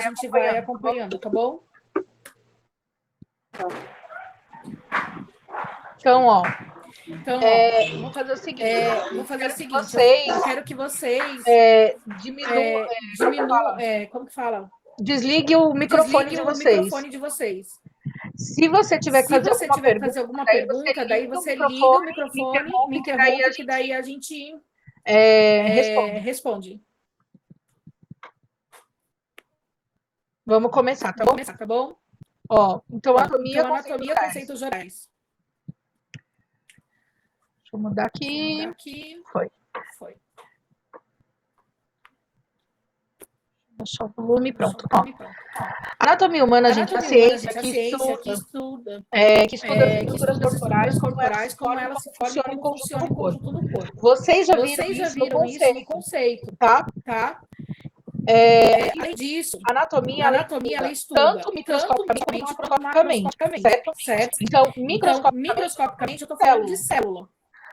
a gente vai acompanhando, tá bom? Então, ó, vou fazer o seguinte. Eu quero que vocês diminuam, como que fala? Desligue o microfone de vocês. Se você tiver que fazer alguma pergunta, daí você liga o microfone, me interrompe, que daí a gente responde. Vamos começar, tá bom? Ó, então, anatomia, conceitos gerais. Deixa eu mudar aqui. Foi. Deixar o volume, pronto. Ó. Anatomia humana, gente, é a ciência que estuda as estruturas corporais, como elas se formam e funcionam em conjunto no corpo. Vocês já viram isso no conceito, tá? Além disso, a anatomia ela estuda tanto microscopicamente quanto macroscopicamente, certo? Então, microscopicamente, eu tô falando de célula.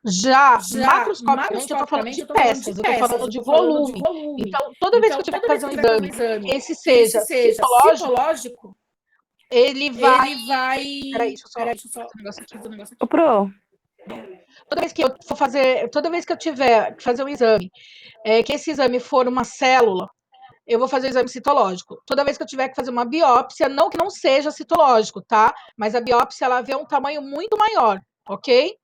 Já macroscopicamente, eu tô falando de peças, eu tô falando de volume. Então, toda vez que eu tiver que fazer um exame, esse seja citológico, ele vai... Peraí, deixa eu só... um negócio aqui. Pro. Toda vez que eu tiver que fazer um exame, que esse exame for uma célula, eu vou fazer o exame citológico. Toda vez que eu tiver que fazer uma biópsia, não que não seja citológico, tá? Mas a biópsia, ela vê um tamanho muito maior, ok?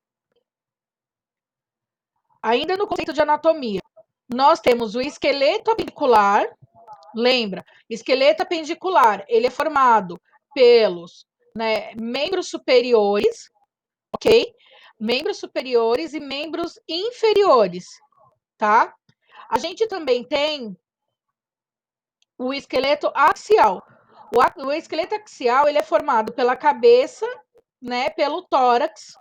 Ainda no conceito de anatomia, nós temos o esqueleto apendicular. Lembra? Esqueleto apendicular, ele é formado pelos membros superiores, ok? Membros superiores e membros inferiores, tá? A gente também tem o esqueleto axial. O esqueleto axial, ele é formado pela cabeça, pelo tórax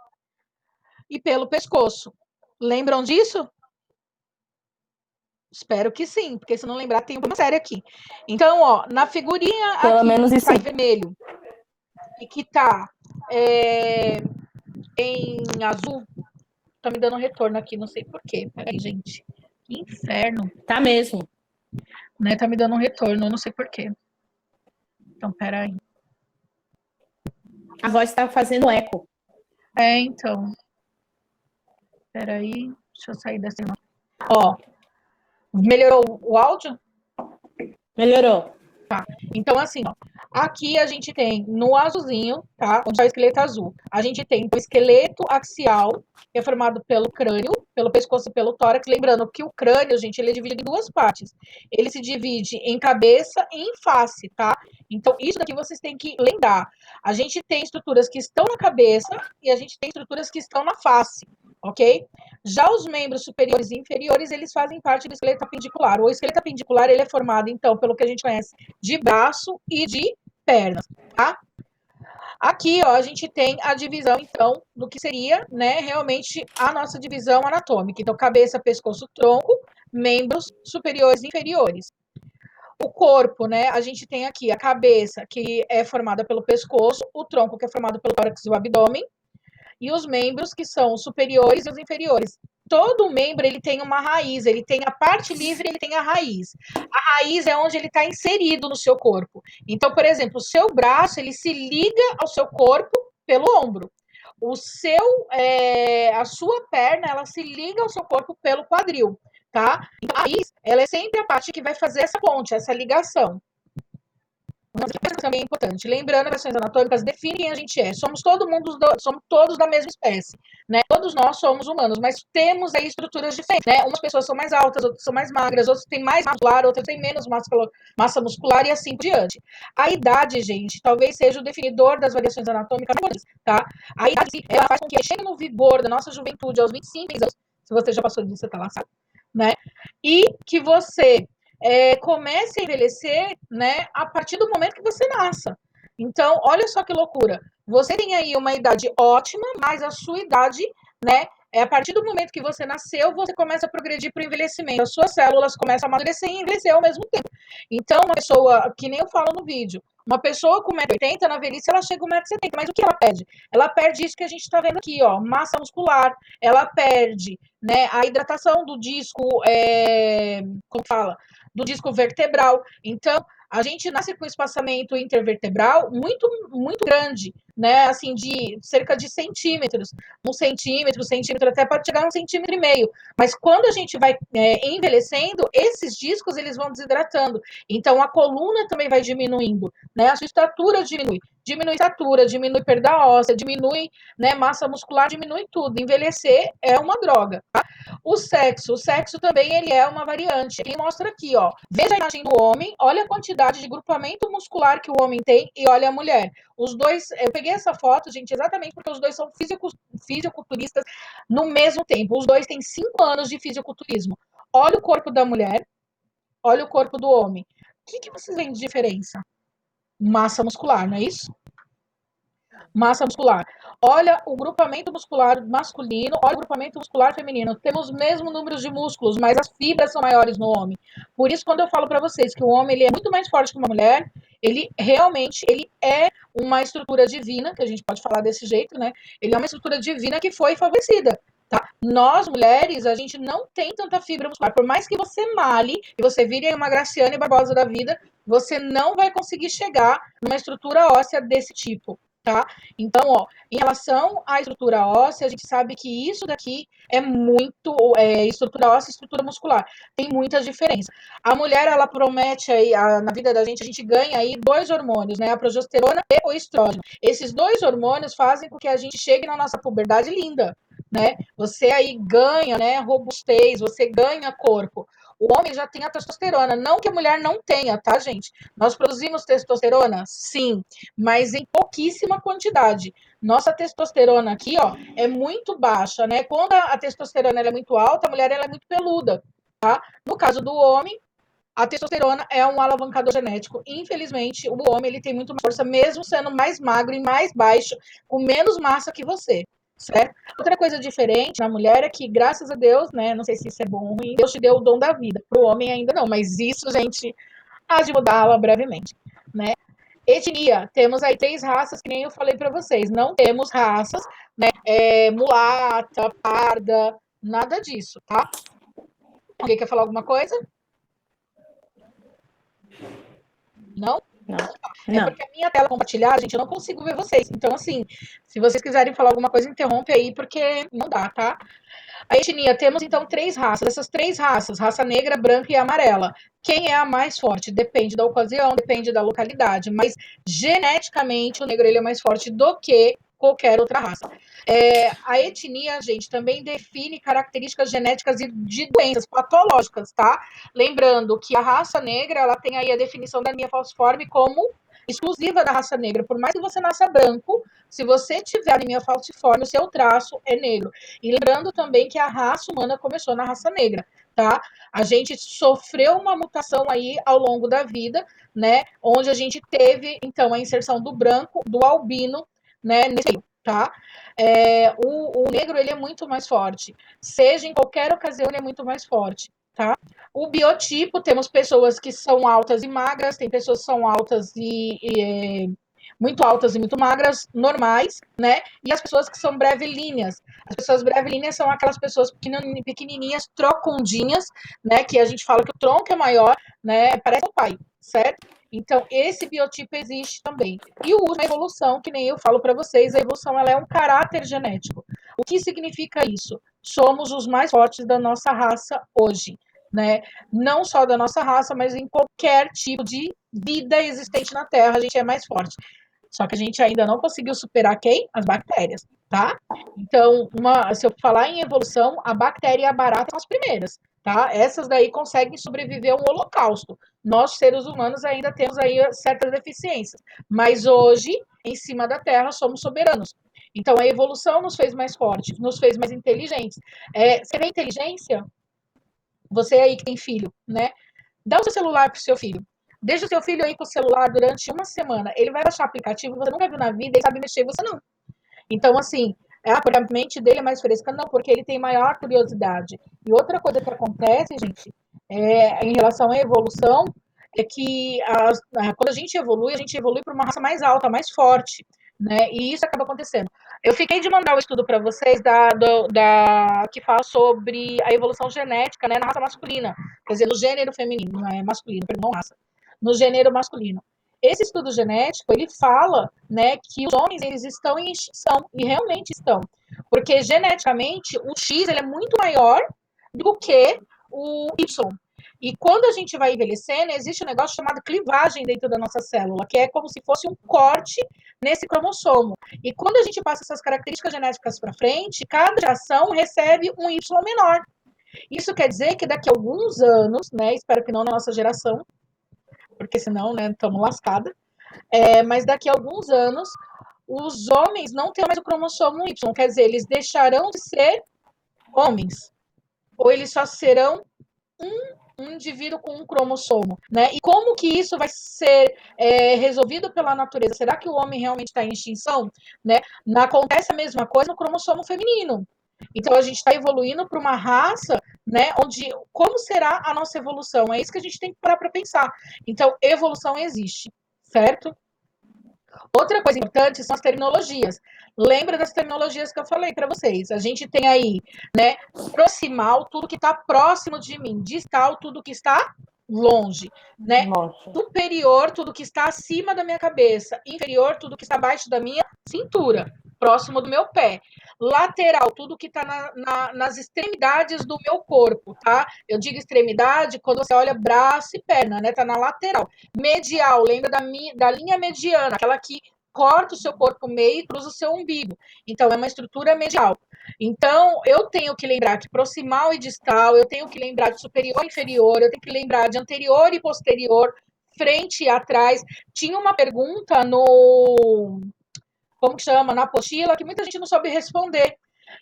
e pelo pescoço. Lembram disso? Espero que sim, porque se não lembrar, tem uma série aqui. Então, ó, na figurinha pelo aqui, menos isso tá em vermelho, e que tá em azul, tá me dando retorno aqui, não sei porquê. Peraí, gente. Que inferno. Tá mesmo. Tá me dando um retorno, não sei porquê. Então, peraí. A voz tá fazendo eco. Então. Peraí, deixa eu sair dessa imagem. Ó, melhorou o áudio? Melhorou. Tá. Então, assim, ó, aqui a gente tem no azulzinho, tá? Onde é o esqueleto azul. A gente tem o esqueleto axial, que é formado pelo crânio, pelo pescoço e pelo tórax. Lembrando que o crânio, gente, ele é dividido em duas partes. Ele se divide em cabeça e em face, tá? Então, isso daqui vocês têm que lembrar. A gente tem estruturas que estão na cabeça e a gente tem estruturas que estão na face, ok? Já os membros superiores e inferiores, eles fazem parte do esqueleto apendicular. O esqueleto apendicular, ele é formado, então, pelo que a gente conhece de braço e de pernas, tá? Aqui, ó, a gente tem a divisão, então, do que seria, realmente a nossa divisão anatômica. Então, cabeça, pescoço, tronco, membros superiores e inferiores. O corpo, a gente tem aqui a cabeça, que é formada pelo pescoço, o tronco, que é formado pelo tórax e o abdômen, e os membros, que são os superiores e os inferiores. Todo membro, ele tem uma raiz, ele tem a parte livre, ele tem a raiz. A raiz é onde ele está inserido no seu corpo. Então, por exemplo, o seu braço, ele se liga ao seu corpo pelo ombro. A sua perna, ela se liga ao seu corpo pelo quadril, tá? Então, a raiz, ela é sempre a parte que vai fazer essa ponte, essa ligação. Também é importante. Lembrando, as questões anatômicas definem quem a gente é. Somos todos da mesma espécie, Todos nós somos humanos, mas temos aí estruturas diferentes, Umas pessoas são mais altas, outras são mais magras, outras têm mais massa muscular, outras têm menos massa muscular e assim por diante. A idade, gente, talvez seja o definidor das variações anatômicas, tá? A idade, ela faz com que chegue no vigor da nossa juventude aos 25 anos, se você já passou disso, você tá laçado, E que você comece a envelhecer, a partir do momento que você nasça. Então, olha só que loucura. Você tem aí uma idade ótima, mas a sua idade, a partir do momento que você nasceu, você começa a progredir para o envelhecimento. As suas células começam a amadurecer e envelhecer ao mesmo tempo. Então, uma pessoa, que nem eu falo no vídeo, uma pessoa com 1,80 m, na velhice, ela chega a 1,70 m. Mas o que ela perde? Ela perde isso que a gente está vendo aqui, ó, massa muscular. Ela perde, a hidratação do disco, como fala? Do disco vertebral. Então, a gente nasce com espaçamento intervertebral muito, muito grande, né? Assim, de cerca de centímetros. 1 centímetro, até pode chegar a 1,5 cm. Mas quando a gente vai envelhecendo, esses discos eles vão desidratando. Então a coluna também vai diminuindo, né? A sua estatura diminui. Diminui estatura, diminui perda óssea, diminui, né, massa muscular, diminui tudo. Envelhecer é uma droga, tá? O sexo também ele é uma variante. Ele mostra aqui, ó. Veja a imagem do homem, olha a quantidade de grupamento muscular que o homem tem e olha a mulher. Os dois, eu peguei essa foto, gente, exatamente porque os dois são fisiculturistas no mesmo tempo. Os dois têm 5 anos de fisiculturismo. Olha o corpo da mulher, olha o corpo do homem. O que vocês veem de diferença? Massa muscular, não é isso? Massa muscular. Olha o grupamento muscular masculino, olha o grupamento muscular feminino. Temos o mesmo número de músculos, mas as fibras são maiores no homem. Por isso, quando eu falo para vocês que o homem ele é muito mais forte que uma mulher, ele realmente ele é uma estrutura divina, que a gente pode falar desse jeito, né? Ele é uma estrutura divina que foi favorecida. Tá? Nós, mulheres, a gente não tem tanta fibra muscular. Por mais que você male e você vire uma Graciane Barbosa da vida, você não vai conseguir chegar numa estrutura óssea desse tipo. Tá? Então, ó, em relação à estrutura óssea, a gente sabe que isso daqui é muito estrutura óssea e estrutura muscular. Tem muita diferença. A mulher, ela promete aí, na vida da gente, a gente ganha aí 2 hormônios, né? A progesterona e o estrógeno. Esses 2 hormônios fazem com que a gente chegue na nossa puberdade linda, né? Você aí ganha, né, robustez, você ganha corpo. O homem já tem a testosterona, não que a mulher não tenha, tá, gente? Nós produzimos testosterona? Sim, mas em pouquíssima quantidade. Nossa testosterona aqui, ó, é muito baixa, né? Quando a testosterona é muito alta, a mulher ela é muito peluda, tá? No caso do homem, a testosterona é um alavancador genético. Infelizmente, o homem ele tem muito mais força, mesmo sendo mais magro e mais baixo, com menos massa que você, certo? Outra coisa diferente na mulher é que, graças a Deus, né? Não sei se isso é bom ou ruim, Deus te deu o dom da vida. Para o homem ainda não, mas isso, gente, há de mudá-la brevemente, né? Etnia, temos aí 3 raças, que nem eu falei para vocês. Não temos raças, né? Mulata, parda, nada disso, tá? Alguém quer falar alguma coisa? Não? Não. É porque a minha tela compartilhada, gente, eu não consigo ver vocês. Então, assim, se vocês quiserem falar alguma coisa, interrompe aí, porque não dá, tá? A etnia, temos então 3 raças. Essas 3 raças, raça negra, branca e amarela. Quem é a mais forte? Depende da ocasião, depende da localidade, mas geneticamente o negro ele é mais forte do que qualquer outra raça. A etnia, gente, também define características genéticas de doenças patológicas, tá? Lembrando que a raça negra, ela tem aí a definição da anemia falciforme como exclusiva da raça negra. Por mais que você nasça branco, se você tiver anemia falciforme, o seu traço é negro. E lembrando também que a raça humana começou na raça negra, tá? A gente sofreu uma mutação aí ao longo da vida, né? Onde a gente teve, então, a inserção do branco, do albino, né? Nesse, tá? O negro, ele é muito mais forte. Seja em qualquer ocasião, ele é muito mais forte, tá? O biotipo, temos pessoas que são altas e magras, tem pessoas que são altas muito altas e muito magras, normais, né? E as pessoas que são brevilíneas. As pessoas brevilíneas são aquelas pessoas pequenininhas, trocundinhas, né? Que a gente fala que o tronco é maior, né? Parece o pai, certo? Então, esse biotipo existe também. E o uso da evolução, que nem eu falo para vocês, a evolução ela é um caráter genético. O que significa isso? Somos os mais fortes da nossa raça hoje, né? Não só da nossa raça, mas em qualquer tipo de vida existente na Terra, a gente é mais forte. Só que a gente ainda não conseguiu superar quem? As bactérias, tá? Então, se eu falar em evolução, a bactéria e a barata são as primeiras, tá? Essas daí conseguem sobreviver a um holocausto. Nós, seres humanos, ainda temos aí certas deficiências. Mas hoje, em cima da Terra, somos soberanos. Então, a evolução nos fez mais fortes, nos fez mais inteligentes. Você vê inteligência? Você aí que tem filho, né? Dá o seu celular pro seu filho. Deixa o seu filho aí com o celular durante uma semana. Ele vai baixar aplicativo, você nunca viu na vida, ele sabe mexer, você não. Então, assim, porque a mente dele é mais fresca? Não, porque ele tem maior curiosidade. E outra coisa que acontece, gente, em relação à evolução, é que quando a gente evolui para uma raça mais alta, mais forte, né? E isso acaba acontecendo. Eu fiquei de mandar o estudo para vocês que fala sobre a evolução genética, né, na raça masculina, quer dizer, no gênero feminino, não é masculino, perdão, raça. no gênero masculino. Esse estudo genético, ele fala, né, que os homens, eles estão em extinção, e realmente estão. Porque, geneticamente, o X, ele é muito maior do que o Y. E quando a gente vai envelhecendo, existe um negócio chamado clivagem dentro da nossa célula, que é como se fosse um corte nesse cromossomo. E quando a gente passa essas características genéticas para frente, cada geração recebe um Y menor. Isso quer dizer que daqui a alguns anos, né, espero que não na nossa geração, porque senão, né, estamos lascados, mas daqui a alguns anos, os homens não terão mais o cromossomo Y, quer dizer, eles deixarão de ser homens, ou eles só serão um indivíduo com um cromossomo, né? E como que isso vai ser resolvido pela natureza? Será que o homem realmente está em extinção? Né? Não acontece a mesma coisa no cromossomo feminino. Então a gente está evoluindo para uma raça, né? Onde como será a nossa evolução? É isso que a gente tem que parar para pensar. Então evolução existe, certo? Outra coisa importante são as terminologias. Lembra das terminologias que eu falei para vocês? A gente tem aí, né, proximal, tudo que está próximo de mim, distal, tudo que está longe, né? Nossa. Superior, tudo que está acima da minha cabeça, inferior, tudo que está abaixo da minha cintura, próximo do meu pé. Lateral, tudo que está nas extremidades do meu corpo, tá? Eu digo extremidade quando você olha braço e perna, né? Tá na lateral. Medial, lembra da linha mediana, aquela que corta o seu corpo meio e cruza o seu umbigo. Então, é uma estrutura medial. Então, eu tenho que lembrar de proximal e distal, eu tenho que lembrar de superior e inferior, eu tenho que lembrar de anterior e posterior, frente e atrás. Tinha uma pergunta no... como que chama? Na apostila, que muita gente não soube responder,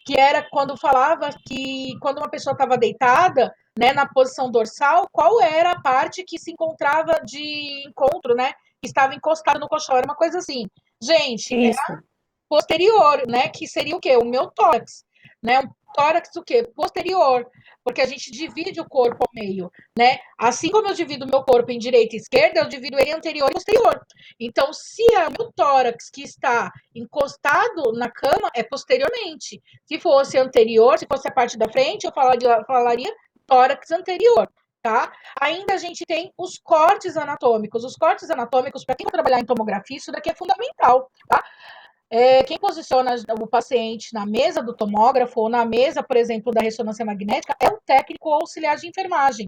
que era quando falava que quando uma pessoa estava deitada, né, na posição dorsal, qual era a parte que se encontrava de encontro, né, que estava encostado no colchão, era uma coisa assim. Gente, Isso. posterior, né, que seria o quê? O meu tórax, né, um tórax o quê? Posterior, porque a gente divide o corpo ao meio, né? Assim como eu divido o meu corpo em direita e esquerda, eu divido ele em anterior e posterior. Então, se é o meu tórax que está encostado na cama, é posteriormente. Se fosse anterior, se fosse a parte da frente, eu falaria tórax anterior. Tá? Ainda a gente tem os cortes anatômicos. Os cortes anatômicos, para quem vai trabalhar em tomografia, isso daqui é fundamental. Tá? Quem posiciona o paciente na mesa do tomógrafo ou na mesa, por exemplo, da ressonância magnética é o técnico auxiliar de enfermagem.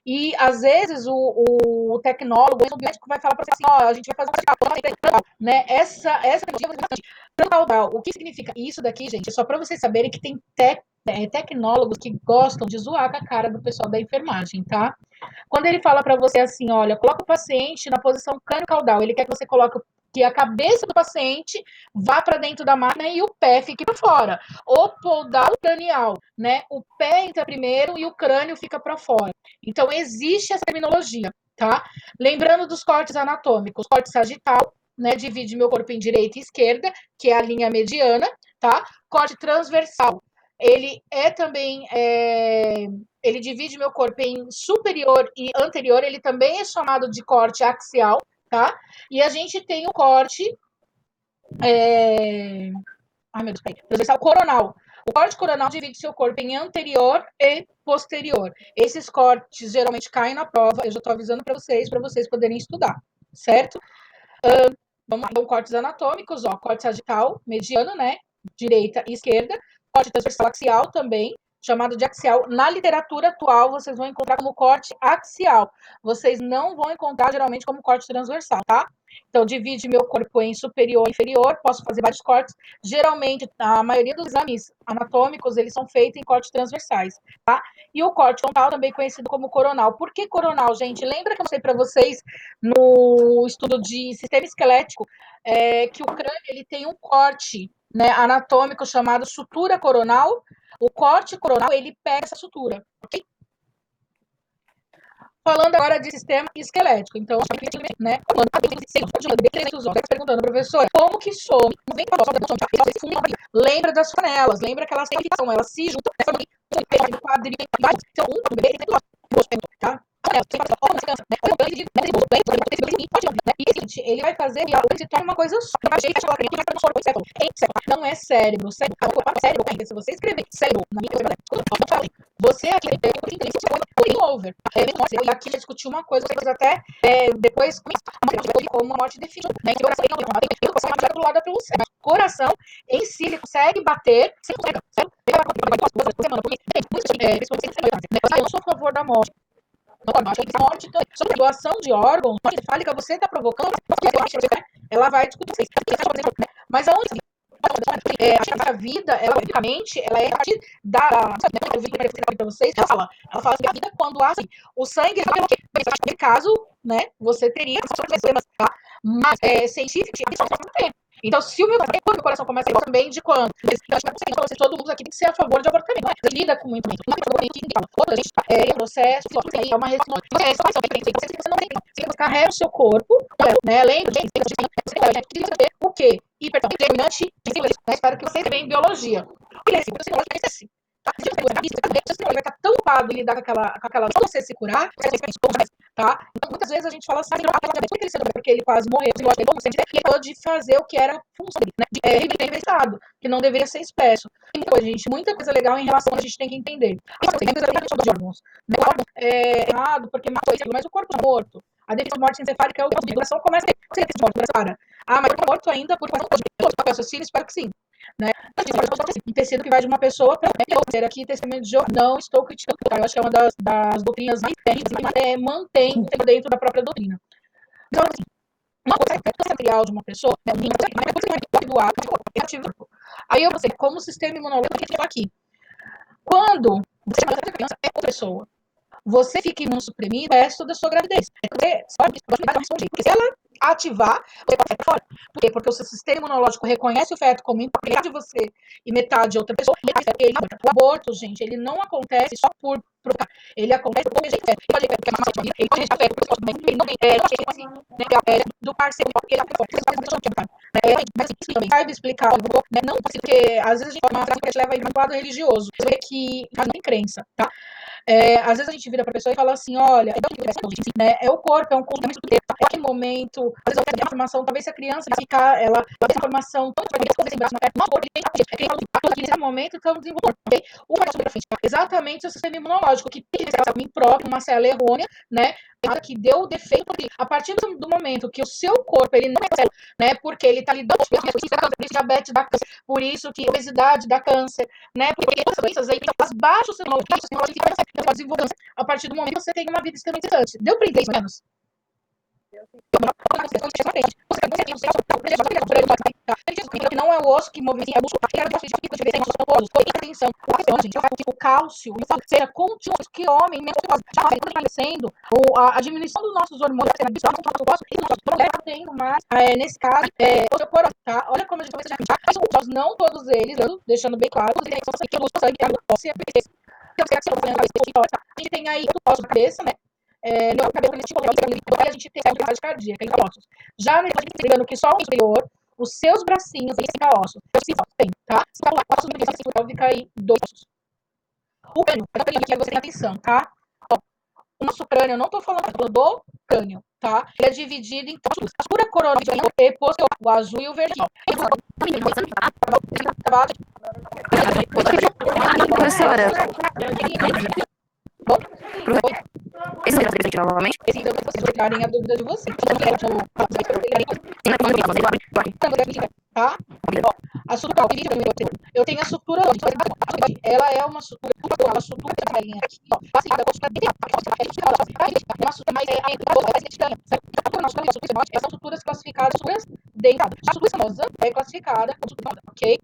E, às vezes, o tecnólogo, o médico vai falar para você assim, a gente vai fazer um né? Essa tecnologia é bastante caudal. O que significa isso daqui, gente? É só para vocês saberem que tem tecnólogos que gostam de zoar com a cara do pessoal da enfermagem, tá? Quando ele fala para você assim, olha, coloca o paciente na posição crânio-caudal, ele quer que você coloque que a cabeça do paciente vá para dentro da máquina e o pé fique para fora. O podal cranial, né? O pé entra primeiro e o crânio fica para fora. Então, existe essa terminologia, tá? Lembrando dos cortes anatômicos. Corte sagital, né? Divide meu corpo em direita e esquerda, que é a linha mediana, tá? Corte transversal. Ele é também... ele divide meu corpo em superior e anterior. Ele também é chamado de corte axial, tá? E a gente tem o corte... Ai, meu Deus, peraí. Transversal coronal. O corte coronal divide seu corpo em anterior e posterior. Esses cortes geralmente caem na prova. Eu já estou avisando para vocês poderem estudar, certo? Vamos lá, então, cortes anatômicos, ó. Corte sagital, mediano, né? Direita e esquerda. Corte transversal axial também, chamado de axial. Na literatura atual, vocês vão encontrar como corte axial. Vocês não vão encontrar, geralmente, como corte transversal, tá? Então, divide meu corpo em superior e inferior, posso fazer vários cortes. Geralmente, a maioria dos exames anatômicos, eles são feitos em cortes transversais, tá? E o corte frontal, também conhecido como coronal. Por que coronal, gente? Lembra que eu mostrei para vocês no estudo de sistema esquelético, que o crânio, ele tem um corte, né, anatômico chamado sutura coronal. O corte coronal, ele pega essa sutura, ok? Falando agora de sistema esquelético. Então, né? Perguntando, professora, como que some? Lembra das flanelas, lembra que elas têm fixação, elas se juntam, quadril, então, tá? Ele vai fazer se torna uma coisa só. Não é cérebro. Cérebro. Se você escrever cérebro na minha Você aqui tem over. E aqui já discutiu uma coisa, vocês até depois como a morte definitiva, né? Que o coração é controlada pelo cérebro. O coração em si ele consegue bater sem semana, porque eu não sou a favor da morte. A morte sobre doação de órgãos, encefálica, você está provocando, ela vai discutir. Mas aonde a vida, ela, obviamente, ela é a partir da. Eu vi para vocês, ela fala assim, a vida quando há assim, o sangue, nesse caso, né, você teria problemas, tá? Mas científico, não tem. Então, se o meu coração começa a também de quando? Todo mundo aqui tem que ser a favor de abortamento. Não é? Lida com muito processo, é uma resposta. Você não tem, você carrega o seu corpo, né? Lembra, gente, o quê? Hiperterminante, espero que você tenha em biologia. Você vai estar tão ocupado em lidar com aquela você se curar, tá? Então, muitas vezes a gente fala assim, porque ele quase morreu, ele pode fazer o que era função dele, né? Reinventado, que não deveria ser expresso. Então, gente, muita coisa legal em relação a gente tem que entender. De órgãos. O órgão é errado porque matou ele, mas o corpo está morto. A definição de morte encefálica é o coração começa a morte, mas tá morto ainda por raciocínio, espero que sim. Né? Um tecido que vai de uma pessoa para outra. Aqui, testemunho de Jeová, não estou criticando, eu acho que é uma das doutrinas mais mantém dentro da própria doutrina. Então, assim, uma coisa é material de uma pessoa, do ar, aí eu vou dizer, como sistema imunológico aqui. Quando você é uma criança, é outra pessoa. Você fica imunossuprimido o resto da sua gravidez. Você pode responder. Porque se ela ativar, você pode sair fora. Por quê? Porque o seu sistema imunológico reconhece o feto como metade de você e metade de outra pessoa. O aborto, gente, ele não acontece só por provocar. Ele acontece por rejeito feto. Ele pode rejeitar feto, ele não tem do parceiro, porque ele é forte. Mas assim, também sabe explicar, não porque às vezes a gente fala uma frase que a gente leva em um quadro religioso. Você vê que não tem crença, tá? Às vezes a gente vira para a pessoa e fala assim, olha, é o corpo, é um conjunto, é aquele momento, às vezes eu tenho informação, talvez se a criança ficar, ela tem informação, nesse momento estamos desenvolvendo, ok? Exatamente o sistema imunológico, que tem mim próprio, uma célula errônea, né? Que deu o defeito, a partir do momento que o seu corpo, ele não é célula, né? Porque ele está lidando com diabetes da câncer, por isso que obesidade dá câncer, né? Porque essas doenças aí, elas baixam o seu desenvolvimento a partir do momento que você tem uma vida extremamente distante. Deu para entender menos? Não é o osso que move, é o músculo. Atenção, o cálcio, seja contínuo, que homem, já vai envelhecendo, a diminuição dos nossos hormônios, mais, nesse caso, tá? Olha como a gente vai não todos eles, deixando bem claro, a gente tem aí o osso da cabeça, né? No cabelo a gente tem a cardíaca, ossos. Já lembrando que só o inferior, os seus bracinhos têm 5 ossos. Tem, tá? Ossos no fica aí 2 ossos. O crânio, aqui você tem atenção, tá? Ó, o nosso crânio, eu não tô falando do crânio, tá? Ele é dividido em a pura coroa e o azul e o verde. Professora, esse é o presente novamente? Esse então vocês tirarem a dúvida de vocês. Tá? Ó, a sutura, eu tenho a sutura, ela é uma sutura, uma sutura aqui, ó, uma sutura mais são suturas classificadas dentro. A sutura famosa é classificada como ok?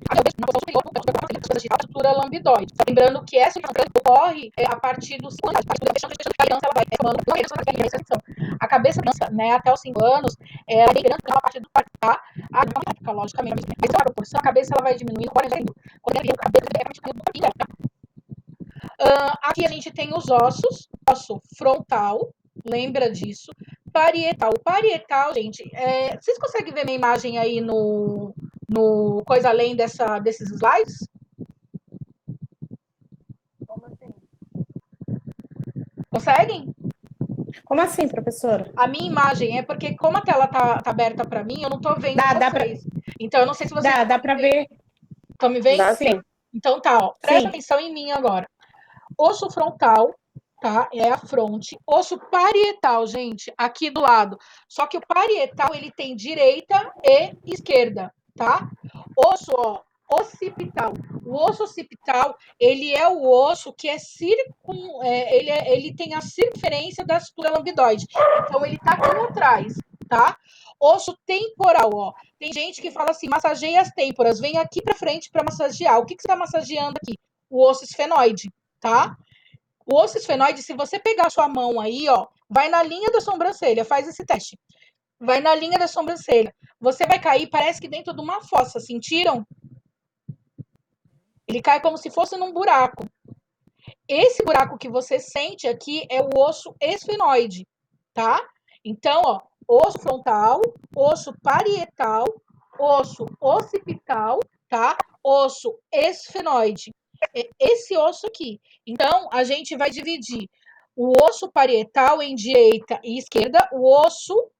A sutura lambidoide. Lembrando que essa sutura ocorre a partir dos 5 anos. Ela vai formando a cabeça, né, até os 5 anos, ela é grande a partir do quarto, tá? Logicamente, a proporção, a cabeça ela vai diminuindo, quando o cabelo aqui a gente tem os ossos, osso frontal, lembra disso, parietal. O parietal, gente, vocês conseguem ver minha imagem aí no coisa além desses slides? Conseguem? Como assim, professora? A minha imagem é porque, como a tela tá aberta para mim, eu não tô vendo vocês. Então, eu não sei se vocês... Dá para ver. Estão me vendo? Dá, sim. Então tá, ó. Presta atenção em mim agora. Osso frontal, tá? É a fronte. Osso parietal, gente, aqui do lado. Só que o parietal, ele tem direita e esquerda, tá? Osso, ó, occipital. O osso occipital, ele é o osso que é ele tem a circunferência da sutura lambidoide. Então, ele tá aqui atrás, tá? Osso temporal, ó. Tem gente que fala assim, massageia as têmporas, vem aqui pra frente para massagear. O que você tá massageando aqui? O osso esfenoide, tá? O osso esfenoide, se você pegar a sua mão aí, ó, vai na linha da sobrancelha, faz esse teste. Vai na linha da sobrancelha. Você vai cair, parece que dentro de uma fossa, sentiram? Ele cai como se fosse num buraco. Esse buraco que você sente aqui é o osso esfenoide, tá? Então, ó, osso frontal, osso parietal, osso occipital, tá? Osso esfenoide. Esse osso aqui. Então, a gente vai dividir o osso parietal em direita e esquerda, o osso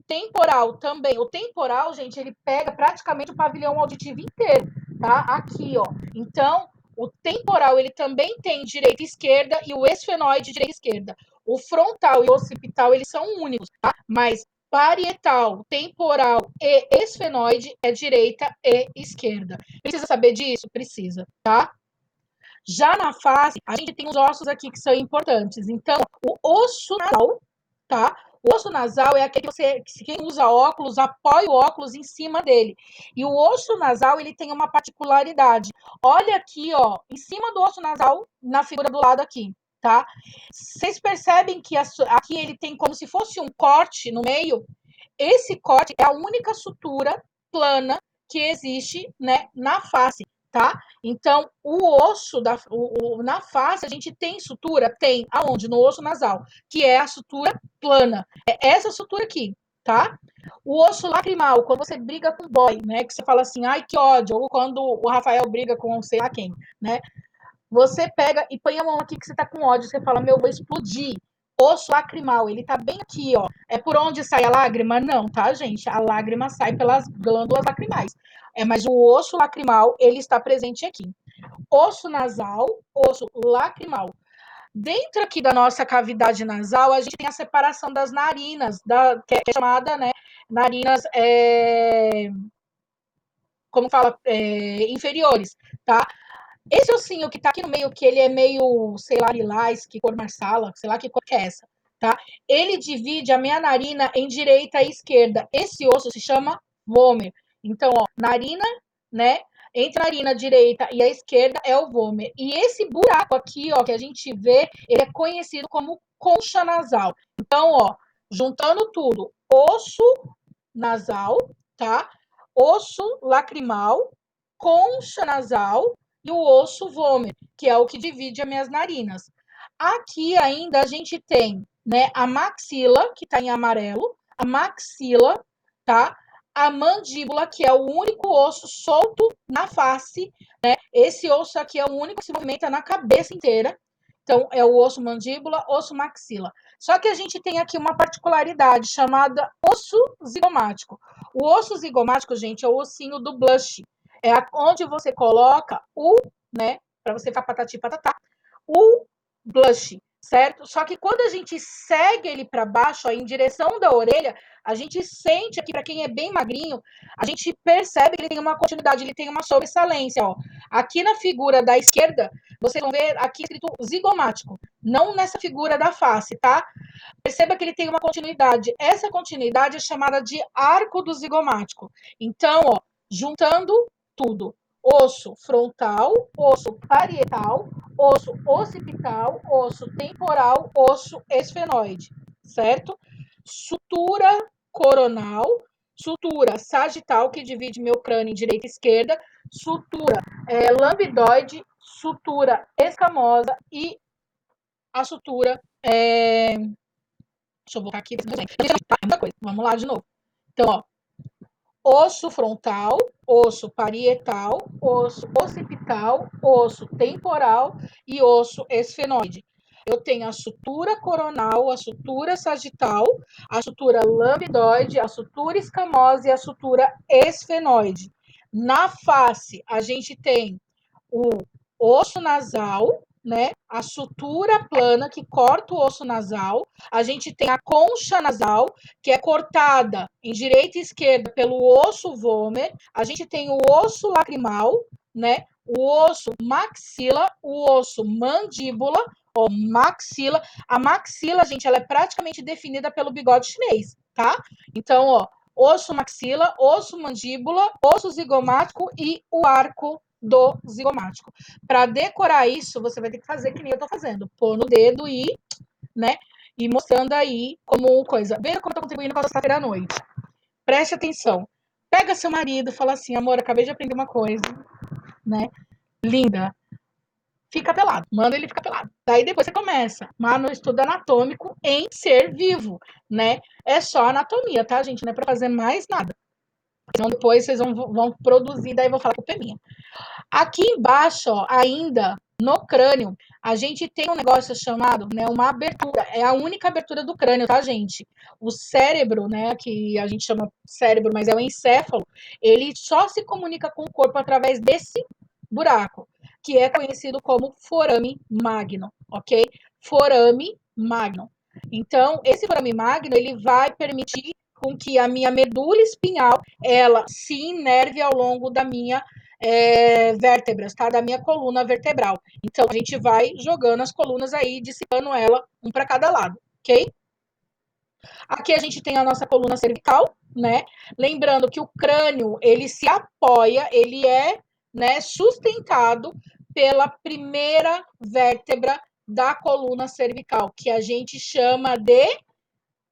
temporal também. O temporal, gente, ele pega praticamente o pavilhão auditivo inteiro, tá? Aqui, ó. Então, o temporal, ele também tem direita e esquerda e o esfenoide direita e esquerda. O frontal e o occipital, eles são únicos, tá? Mas parietal, temporal e esfenoide é direita e esquerda. Precisa saber disso? Precisa, tá? Já na face, a gente tem os ossos aqui que são importantes. Então, o osso nasal, tá? O osso nasal é aquele que quem usa óculos, apoia o óculos em cima dele. E o osso nasal, ele tem uma particularidade. Olha aqui, ó, em cima do osso nasal, na figura do lado aqui, tá? Vocês percebem que aqui ele tem como se fosse um corte no meio? Esse corte é a única sutura plana que existe, né, na face, tá? Então, o osso na face, a gente tem sutura? Tem. Aonde? No osso nasal, que é a sutura plana. É essa sutura aqui, tá? O osso lacrimal, quando você briga com o boy, né? Que você fala assim, ai, que ódio. Ou quando o Rafael briga com sei lá quem, né? Você pega e põe a mão aqui que você tá com ódio, você fala, meu, vou explodir. Osso lacrimal, ele tá bem aqui, ó. É por onde sai a lágrima? Não, tá, gente? A lágrima sai pelas glândulas lacrimais. Mas o osso lacrimal, ele está presente aqui. Osso nasal, osso lacrimal. Dentro aqui da nossa cavidade nasal, a gente tem a separação das narinas, que é chamada, né, narinas, como fala, inferiores, tá? Esse ossinho que tá aqui no meio, que ele é meio, sei lá, lilás, que cor marsala, sei lá que cor que é essa, tá? Ele divide a minha narina em direita e esquerda. Esse osso se chama vômer. Então, ó, narina, né? Entre a narina direita e a esquerda é o vômer. E esse buraco aqui, ó, que a gente vê, ele é conhecido como concha nasal. Então, ó, juntando tudo, osso nasal, tá? Osso lacrimal, concha nasal e o osso vômer, que é o que divide as minhas narinas. Aqui ainda a gente tem, né, a maxila, que está em amarelo, a maxila, tá? A mandíbula, que é o único osso solto na face, né? Esse osso aqui é o único que se movimenta na cabeça inteira. Então, é o osso mandíbula, osso maxila. Só que a gente tem aqui uma particularidade chamada osso zigomático. O osso zigomático, gente, é o ossinho do blush. É onde você coloca o, né, para você ficar patati patatá, o blush, certo? Só que quando a gente segue ele para baixo, ó, em direção da orelha, a gente sente aqui, para quem é bem magrinho, a gente percebe que ele tem uma continuidade, ele tem uma sobressalência, ó. Aqui na figura da esquerda, vocês vão ver aqui escrito zigomático, não nessa figura da face, tá? Perceba que ele tem uma continuidade. Essa continuidade é chamada de arco do zigomático. Então, ó, juntando tudo, osso frontal, osso parietal, osso occipital, osso temporal, osso esfenoide, certo? Sutura coronal, sutura sagital, que divide meu crânio em direita e esquerda, sutura lambidoide, sutura escamosa e a sutura. Deixa eu voltar aqui. Muita coisa. Vamos lá de novo. Então, ó, osso frontal, osso parietal, osso occipital, osso temporal e osso esfenoide. Eu tenho a sutura coronal, a sutura sagital, a sutura lambidoide, a sutura escamosa e a sutura esfenoide. Na face, a gente tem o osso nasal, né? A sutura plana que corta o osso nasal. A gente tem a concha nasal, que é cortada em direita e esquerda pelo osso vômer. A gente tem o osso lacrimal, né? O osso maxila, o osso mandíbula, ó, maxila. A maxila, gente, ela é praticamente definida pelo bigode chinês, tá? Então, ó, osso maxila, osso mandíbula, osso zigomático e o arco do zigomático. Para decorar isso, você vai ter que fazer que nem eu tô fazendo, pôr no dedo e, né, e mostrando aí como coisa. Veja como eu tô contribuindo com a sexta-feira à noite. Preste atenção. Pega seu marido e fala assim, amor, acabei de aprender uma coisa, né? Linda. Fica pelado. Manda ele ficar pelado. Daí depois você começa. Mas no estudo anatômico em ser vivo, né? É só anatomia, tá, gente? Não é para fazer mais nada. Então depois vocês vão produzir, daí eu vou falar com o minha. Aqui embaixo, ó, ainda no crânio, a gente tem um negócio chamado, né, uma abertura. É a única abertura do crânio, tá, gente? O cérebro, né, que a gente chama cérebro, mas é o encéfalo, ele só se comunica com o corpo através desse buraco, que é conhecido como forame magno, ok? Forame magno. Então, esse forame magno, ele vai permitir com que a minha medula espinhal, ela se inerve ao longo da minha vértebras, tá? Da minha coluna vertebral. Então, a gente vai jogando as colunas aí, dissipando ela um para cada lado, ok? Aqui a gente tem a nossa coluna cervical, né? Lembrando que o crânio, ele se apoia, ele é, né, sustentado pela primeira vértebra da coluna cervical, que a gente chama de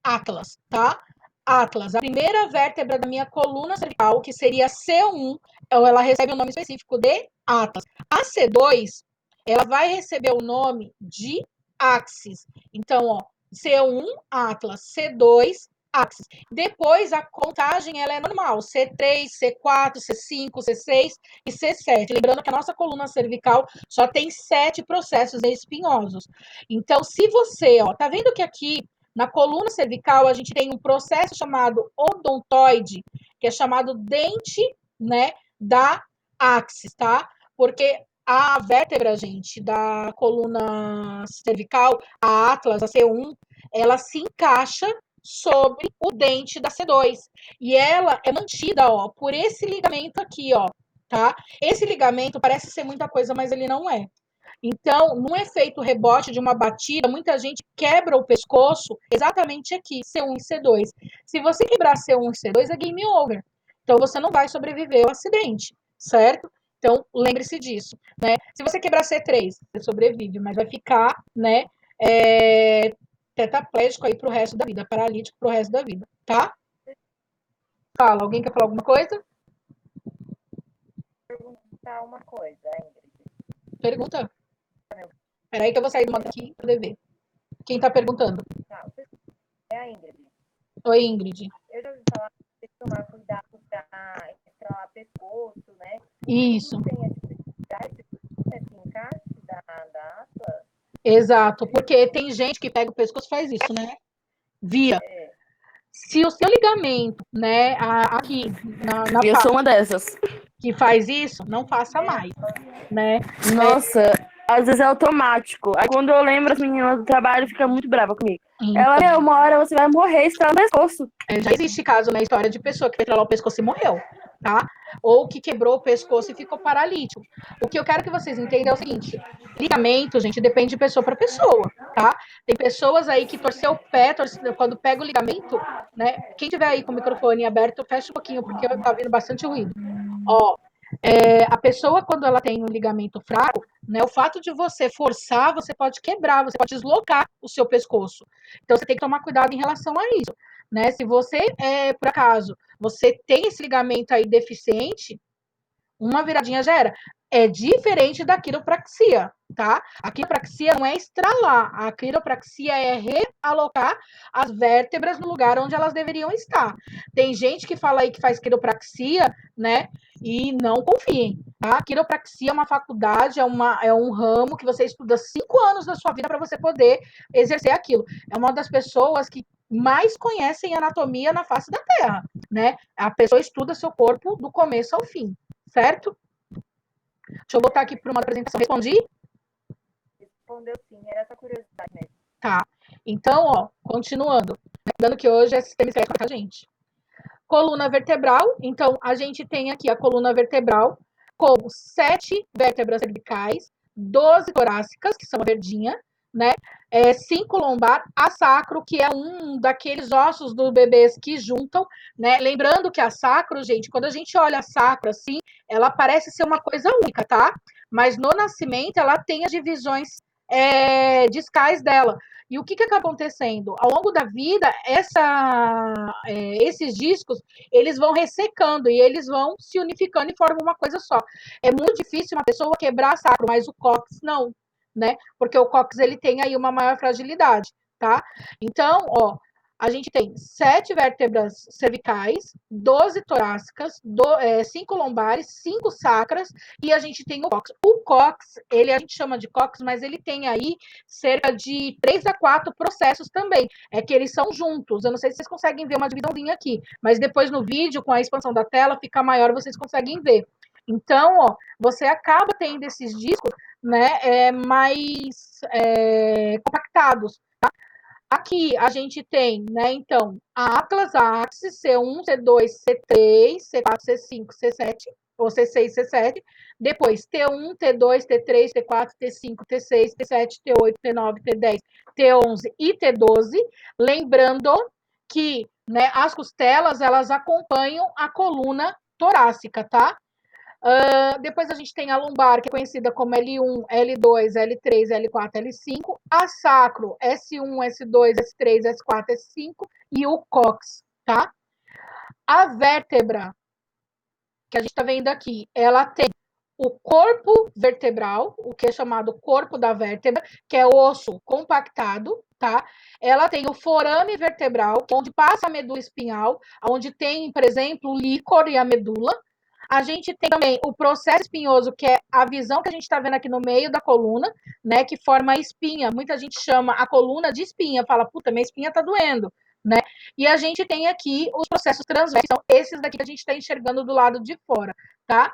Atlas, tá? Atlas, a primeira vértebra da minha coluna cervical, que seria C1, ela recebe o nome específico de Atlas. A C2, ela vai receber o nome de Axis. Então, ó, C1, Atlas, C2, Axis. Depois, a contagem ela é normal, C3, C4, C5, C6 e C7. Lembrando que a nossa coluna cervical só tem 7 processos espinhosos. Então, se você, ó, tá vendo que aqui na coluna cervical, a gente tem um processo chamado odontoide, que é chamado dente, né, da axis, tá? Porque a vértebra, gente, da coluna cervical, a Atlas, a C1, ela se encaixa sobre o dente da C2. E ela é mantida, ó, por esse ligamento aqui, ó, tá? Esse ligamento parece ser muita coisa, mas ele não é. Então, num efeito rebote de uma batida, muita gente quebra o pescoço exatamente aqui, C1 e C2. Se você quebrar C1 e C2, é game over. Então, você não vai sobreviver ao acidente, certo? Então, lembre-se disso, né? Se você quebrar C3, você sobrevive, mas vai ficar, né, tetraplégico aí pro resto da vida, paralítico pro resto da vida, tá? Fala, alguém quer falar alguma coisa? Perguntar uma coisa, Ingrid. Pergunta. Peraí que eu vou sair do modo aqui pra ver. Quem tá perguntando? É a Ingrid. Oi, Ingrid. Eu já ouvi falar que tem que tomar cuidado para estralar pescoço, né? Isso. Tem esse encaixe da Atlas? Exato, porque tem gente que pega o pescoço e faz isso, né? Via. Se o seu ligamento, né, aqui na Eu sou uma dessas. que faz isso, não faça mais, né? Nossa, às vezes é automático. Aí quando eu lembro, as meninas do trabalho ficam muito bravas comigo. Ela, Então, uma hora você vai morrer estralando o pescoço. já existe caso na história de pessoa que foi estralar o pescoço e morreu, tá? Ou que quebrou o pescoço e ficou paralítico. O que eu quero que vocês entendam é o seguinte: ligamento, gente, depende de pessoa para pessoa, tá? Tem pessoas aí que torceu o pé, quando pega o ligamento, né? Quem tiver aí com o microfone aberto, fecha um pouquinho, porque tá vindo bastante ruído. Ó, a pessoa, quando ela tem um ligamento fraco, né, o fato de você forçar, você pode quebrar, você pode deslocar o seu pescoço. Então, você tem que tomar cuidado em relação a isso, né? Se você, por acaso, você tem esse ligamento aí deficiente, uma viradinha já era. É diferente da quiropraxia, tá? A quiropraxia não é estralar, a quiropraxia é realocar as vértebras no lugar onde elas deveriam estar. Tem gente que fala aí que faz quiropraxia, né? E não confiem, tá? A quiropraxia é uma faculdade, é um ramo que você estuda 5 anos da sua vida para você poder exercer aquilo. É uma das pessoas que mais conhecem anatomia na face da Terra, né? A pessoa estuda seu corpo do começo ao fim, certo? Deixa eu botar aqui para uma apresentação. Respondi? Respondeu sim, era essa curiosidade mesmo. Tá. Então, ó, continuando. Lembrando que hoje é sistema esquelético, tá, gente? Coluna vertebral. Então, a gente tem aqui a coluna vertebral com 7 vértebras cervicais, 12 torácicas, que são a verdinha, né? 5 lombar, a sacro, que é um daqueles ossos dos bebês que juntam, né? Lembrando que a sacro, gente, quando a gente olha a sacro assim, ela parece ser uma coisa única, tá? Mas no nascimento ela tem as divisões discais dela. E o que acaba acontecendo? Ao longo da vida, esses discos, eles vão ressecando e eles vão se unificando e formam uma coisa só. É muito difícil uma pessoa quebrar sacro, mas o cóccix não, né? Porque o cóccix, ele tem aí uma maior fragilidade, tá? Então, ó, a gente tem 7 vértebras cervicais, 12 torácicas, 5 lombares, 5 sacras, e a gente tem o cóccix. O cóccix, a gente chama de cóccix, mas ele tem aí cerca de 3 a 4 processos também. É que eles são juntos. Eu não sei se vocês conseguem ver uma divisãozinha aqui, mas depois no vídeo, com a expansão da tela, fica maior, vocês conseguem ver. Então, ó, você acaba tendo esses discos, né, mais compactados. Tá? Aqui a gente tem, né, então, a Atlas, a Axis, C1, C2, C3, C4, C5, C7, ou C6, C7. Depois, T1, T2, T3, T4, T5, T6, T7, T8, T9, T10, T11 e T12. Lembrando que, né, as costelas, elas acompanham a coluna torácica, tá? Depois a gente tem a lombar, que é conhecida como L1, L2, L3, L4, L5. A sacro, S1, S2, S3, S4, S5. E o cóccix, tá? A vértebra, que a gente está vendo aqui, ela tem o corpo vertebral, o que é chamado corpo da vértebra, que é osso compactado, tá? Ela tem o forame vertebral, onde passa a medula espinhal, onde tem, por exemplo, o líquor e a medula. A gente tem também o processo espinhoso, que é a visão que a gente está vendo aqui no meio da coluna, né? Que forma a espinha. Muita gente chama a coluna de espinha, fala, puta, minha espinha tá doendo, né? E a gente tem aqui os processos transversos, são esses daqui que a gente está enxergando do lado de fora, tá?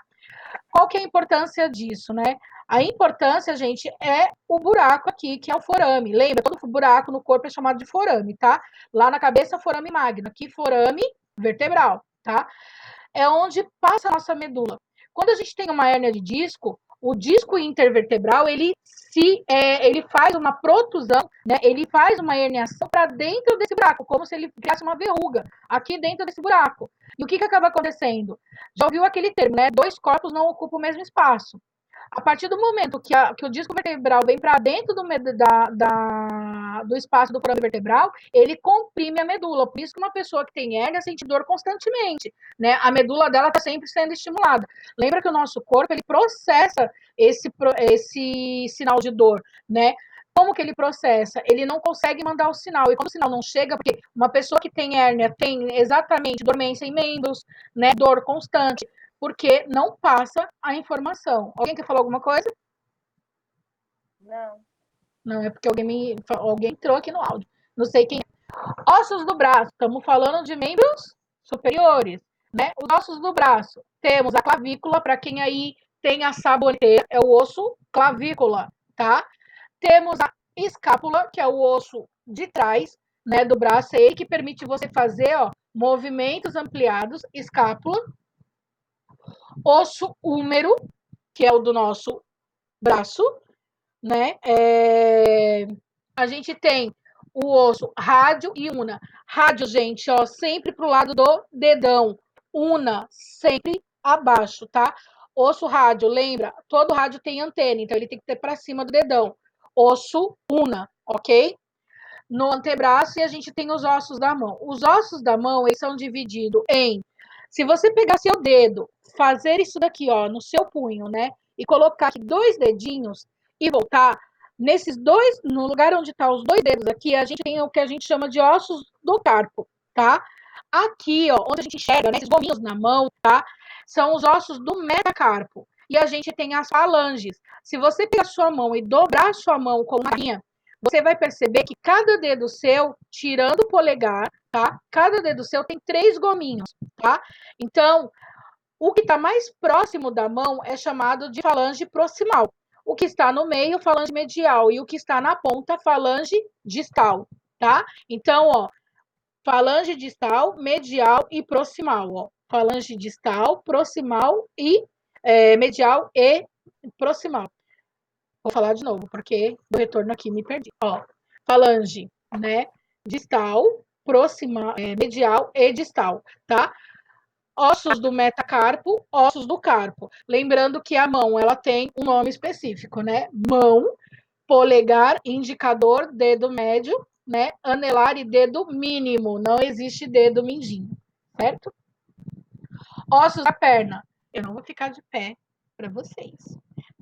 Qual que é a importância disso, né? A importância, gente, é o buraco aqui, que é o forame. Lembra? Todo buraco no corpo é chamado de forame, tá? Lá na cabeça, forame magno. Aqui, forame vertebral, tá? É onde passa a nossa medula. Quando a gente tem uma hérnia de disco, o disco intervertebral, ele faz uma protusão, né? Ele faz uma herniação para dentro desse buraco, como se ele criasse uma verruga aqui dentro desse buraco. E o que acaba acontecendo? Já ouviu aquele termo, né? 2 corpos não ocupam o mesmo espaço. A partir do momento que o disco vertebral vem para dentro do espaço do forame vertebral, ele comprime a medula. Por isso que uma pessoa que tem hérnia sente dor constantemente, né? A medula dela está sempre sendo estimulada. Lembra que o nosso corpo, ele processa esse sinal de dor, né? Como que ele processa? Ele não consegue mandar o sinal. E quando o sinal não chega, porque uma pessoa que tem hérnia tem exatamente dormência em membros, né? Dor constante, porque não passa a informação. Alguém quer falar alguma coisa? Não. Não, é porque alguém entrou aqui no áudio. Não sei quem. Ossos do braço. Estamos falando de membros superiores, né? Os ossos do braço. Temos a clavícula, para quem aí tem a saboneteira, é o osso clavícula, tá? Temos a escápula, que é o osso de trás, né, do braço, é ele que permite você fazer, ó, movimentos ampliados, escápula. Osso húmero, que é o do nosso braço, né? A gente tem o osso rádio e una. Rádio, gente, ó, sempre pro lado do dedão. Una, sempre abaixo, tá? Osso rádio, lembra? Todo rádio tem antena, então ele tem que ter para cima do dedão. Osso una, ok? No antebraço, e a gente tem os ossos da mão. Os ossos da mão, eles são divididos em... Se você pegar seu dedo, fazer isso daqui, ó, no seu punho, né? E colocar aqui 2 dedinhos e voltar, nesses 2, no lugar onde tá os 2 dedos aqui, a gente tem o que a gente chama de ossos do carpo, tá? Aqui, ó, onde a gente enxerga, né, esses gominhos na mão, tá? São os ossos do metacarpo. E a gente tem as falanges. Se você pegar sua mão e dobrar sua mão com uma linha, você vai perceber que cada dedo seu, tirando o polegar, tá? Cada dedo seu tem 3 gominhos, tá? Então, O que está mais próximo da mão é chamado de falange proximal. O que está no meio, falange medial. E o que está na ponta, falange distal, tá? Então, ó, falange distal, medial e proximal, ó. Falange distal, proximal e medial e proximal. Vou falar de novo, porque do retorno aqui me perdi. Ó, falange, né? Distal, proximal, medial e distal, tá? Ossos do metacarpo, ossos do carpo. Lembrando que a mão, ela tem um nome específico, né? Mão, polegar, indicador, dedo médio, né? Anelar e dedo mínimo. Não existe dedo mindinho, certo? Ossos da perna. Eu não vou ficar de pé para vocês,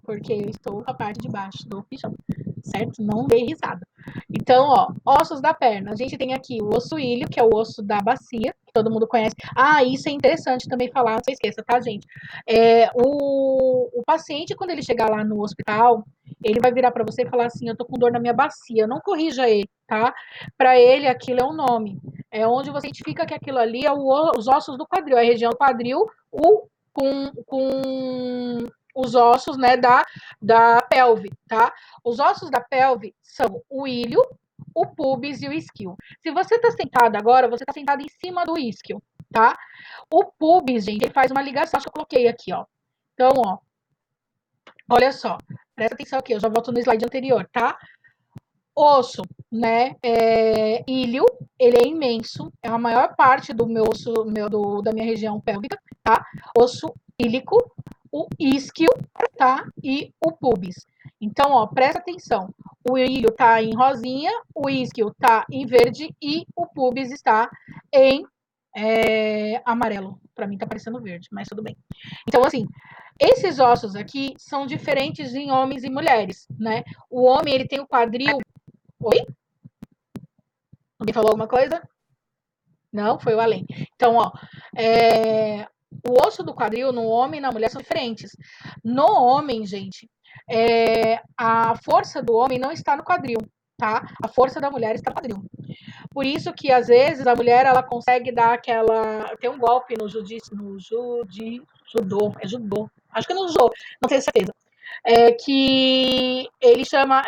porque eu estou com a parte de baixo do pijama, certo? Não dei risada. Então, ó, ossos da perna. A gente tem aqui o osso ilho, que é o osso da bacia, que todo mundo conhece. Ah, isso é interessante também falar, não se esqueça, tá, gente? O paciente, quando ele chegar lá no hospital, ele vai virar para você e falar assim: eu tô com dor na minha bacia. Não corrija ele, tá? Para ele, aquilo é um nome. É onde você identifica que aquilo ali é os ossos do quadril, é a região do quadril, com os ossos, né, da pelve, tá? Os ossos da pelve são o ilho, o pubis e o isquio. Se você tá sentado agora, você tá sentado em cima do isquio, tá? O pubis, gente, ele faz uma ligação, acho que eu coloquei aqui, ó. Então, ó, olha só, presta atenção aqui, eu já volto no slide anterior, tá? Osso, né? Ilho, ele é imenso, é a maior parte do meu osso, da minha região pélvica, tá? Osso ílico, o isquio, tá? E o pubis. Então, ó, presta atenção. O ilho tá em rosinha, o isquio tá em verde e o pubis está em amarelo. Para mim tá parecendo verde, mas tudo bem. Então, assim, esses ossos aqui são diferentes em homens e mulheres, né? O homem, ele tem o quadril. Oi? Alguém falou alguma coisa? Não, foi o além. Então, ó, o osso do quadril no homem e na mulher são diferentes. No homem, gente, a força do homem não está no quadril, tá? A força da mulher está no quadril. Por isso que, às vezes, a mulher, ela consegue dar aquela... Tem um golpe no judô, é judô. Acho que é no judô, não tenho certeza. Que ele chama...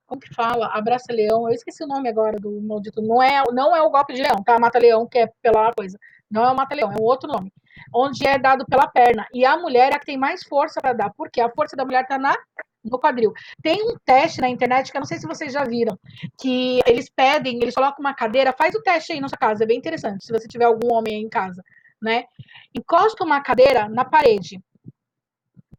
como que fala? Abraça leão. Eu esqueci o nome agora do maldito. Não é o golpe de leão, tá? Mata-leão, que é pela coisa. Não é o mata-leão, é um outro nome. Onde é dado pela perna. E a mulher é a que tem mais força para dar. Porque a força da mulher tá no quadril. Tem um teste na internet que eu não sei se vocês já viram, que eles pedem, eles colocam uma cadeira, faz o teste aí na sua casa, é bem interessante, se você tiver algum homem aí em casa, né? Encosta uma cadeira na parede,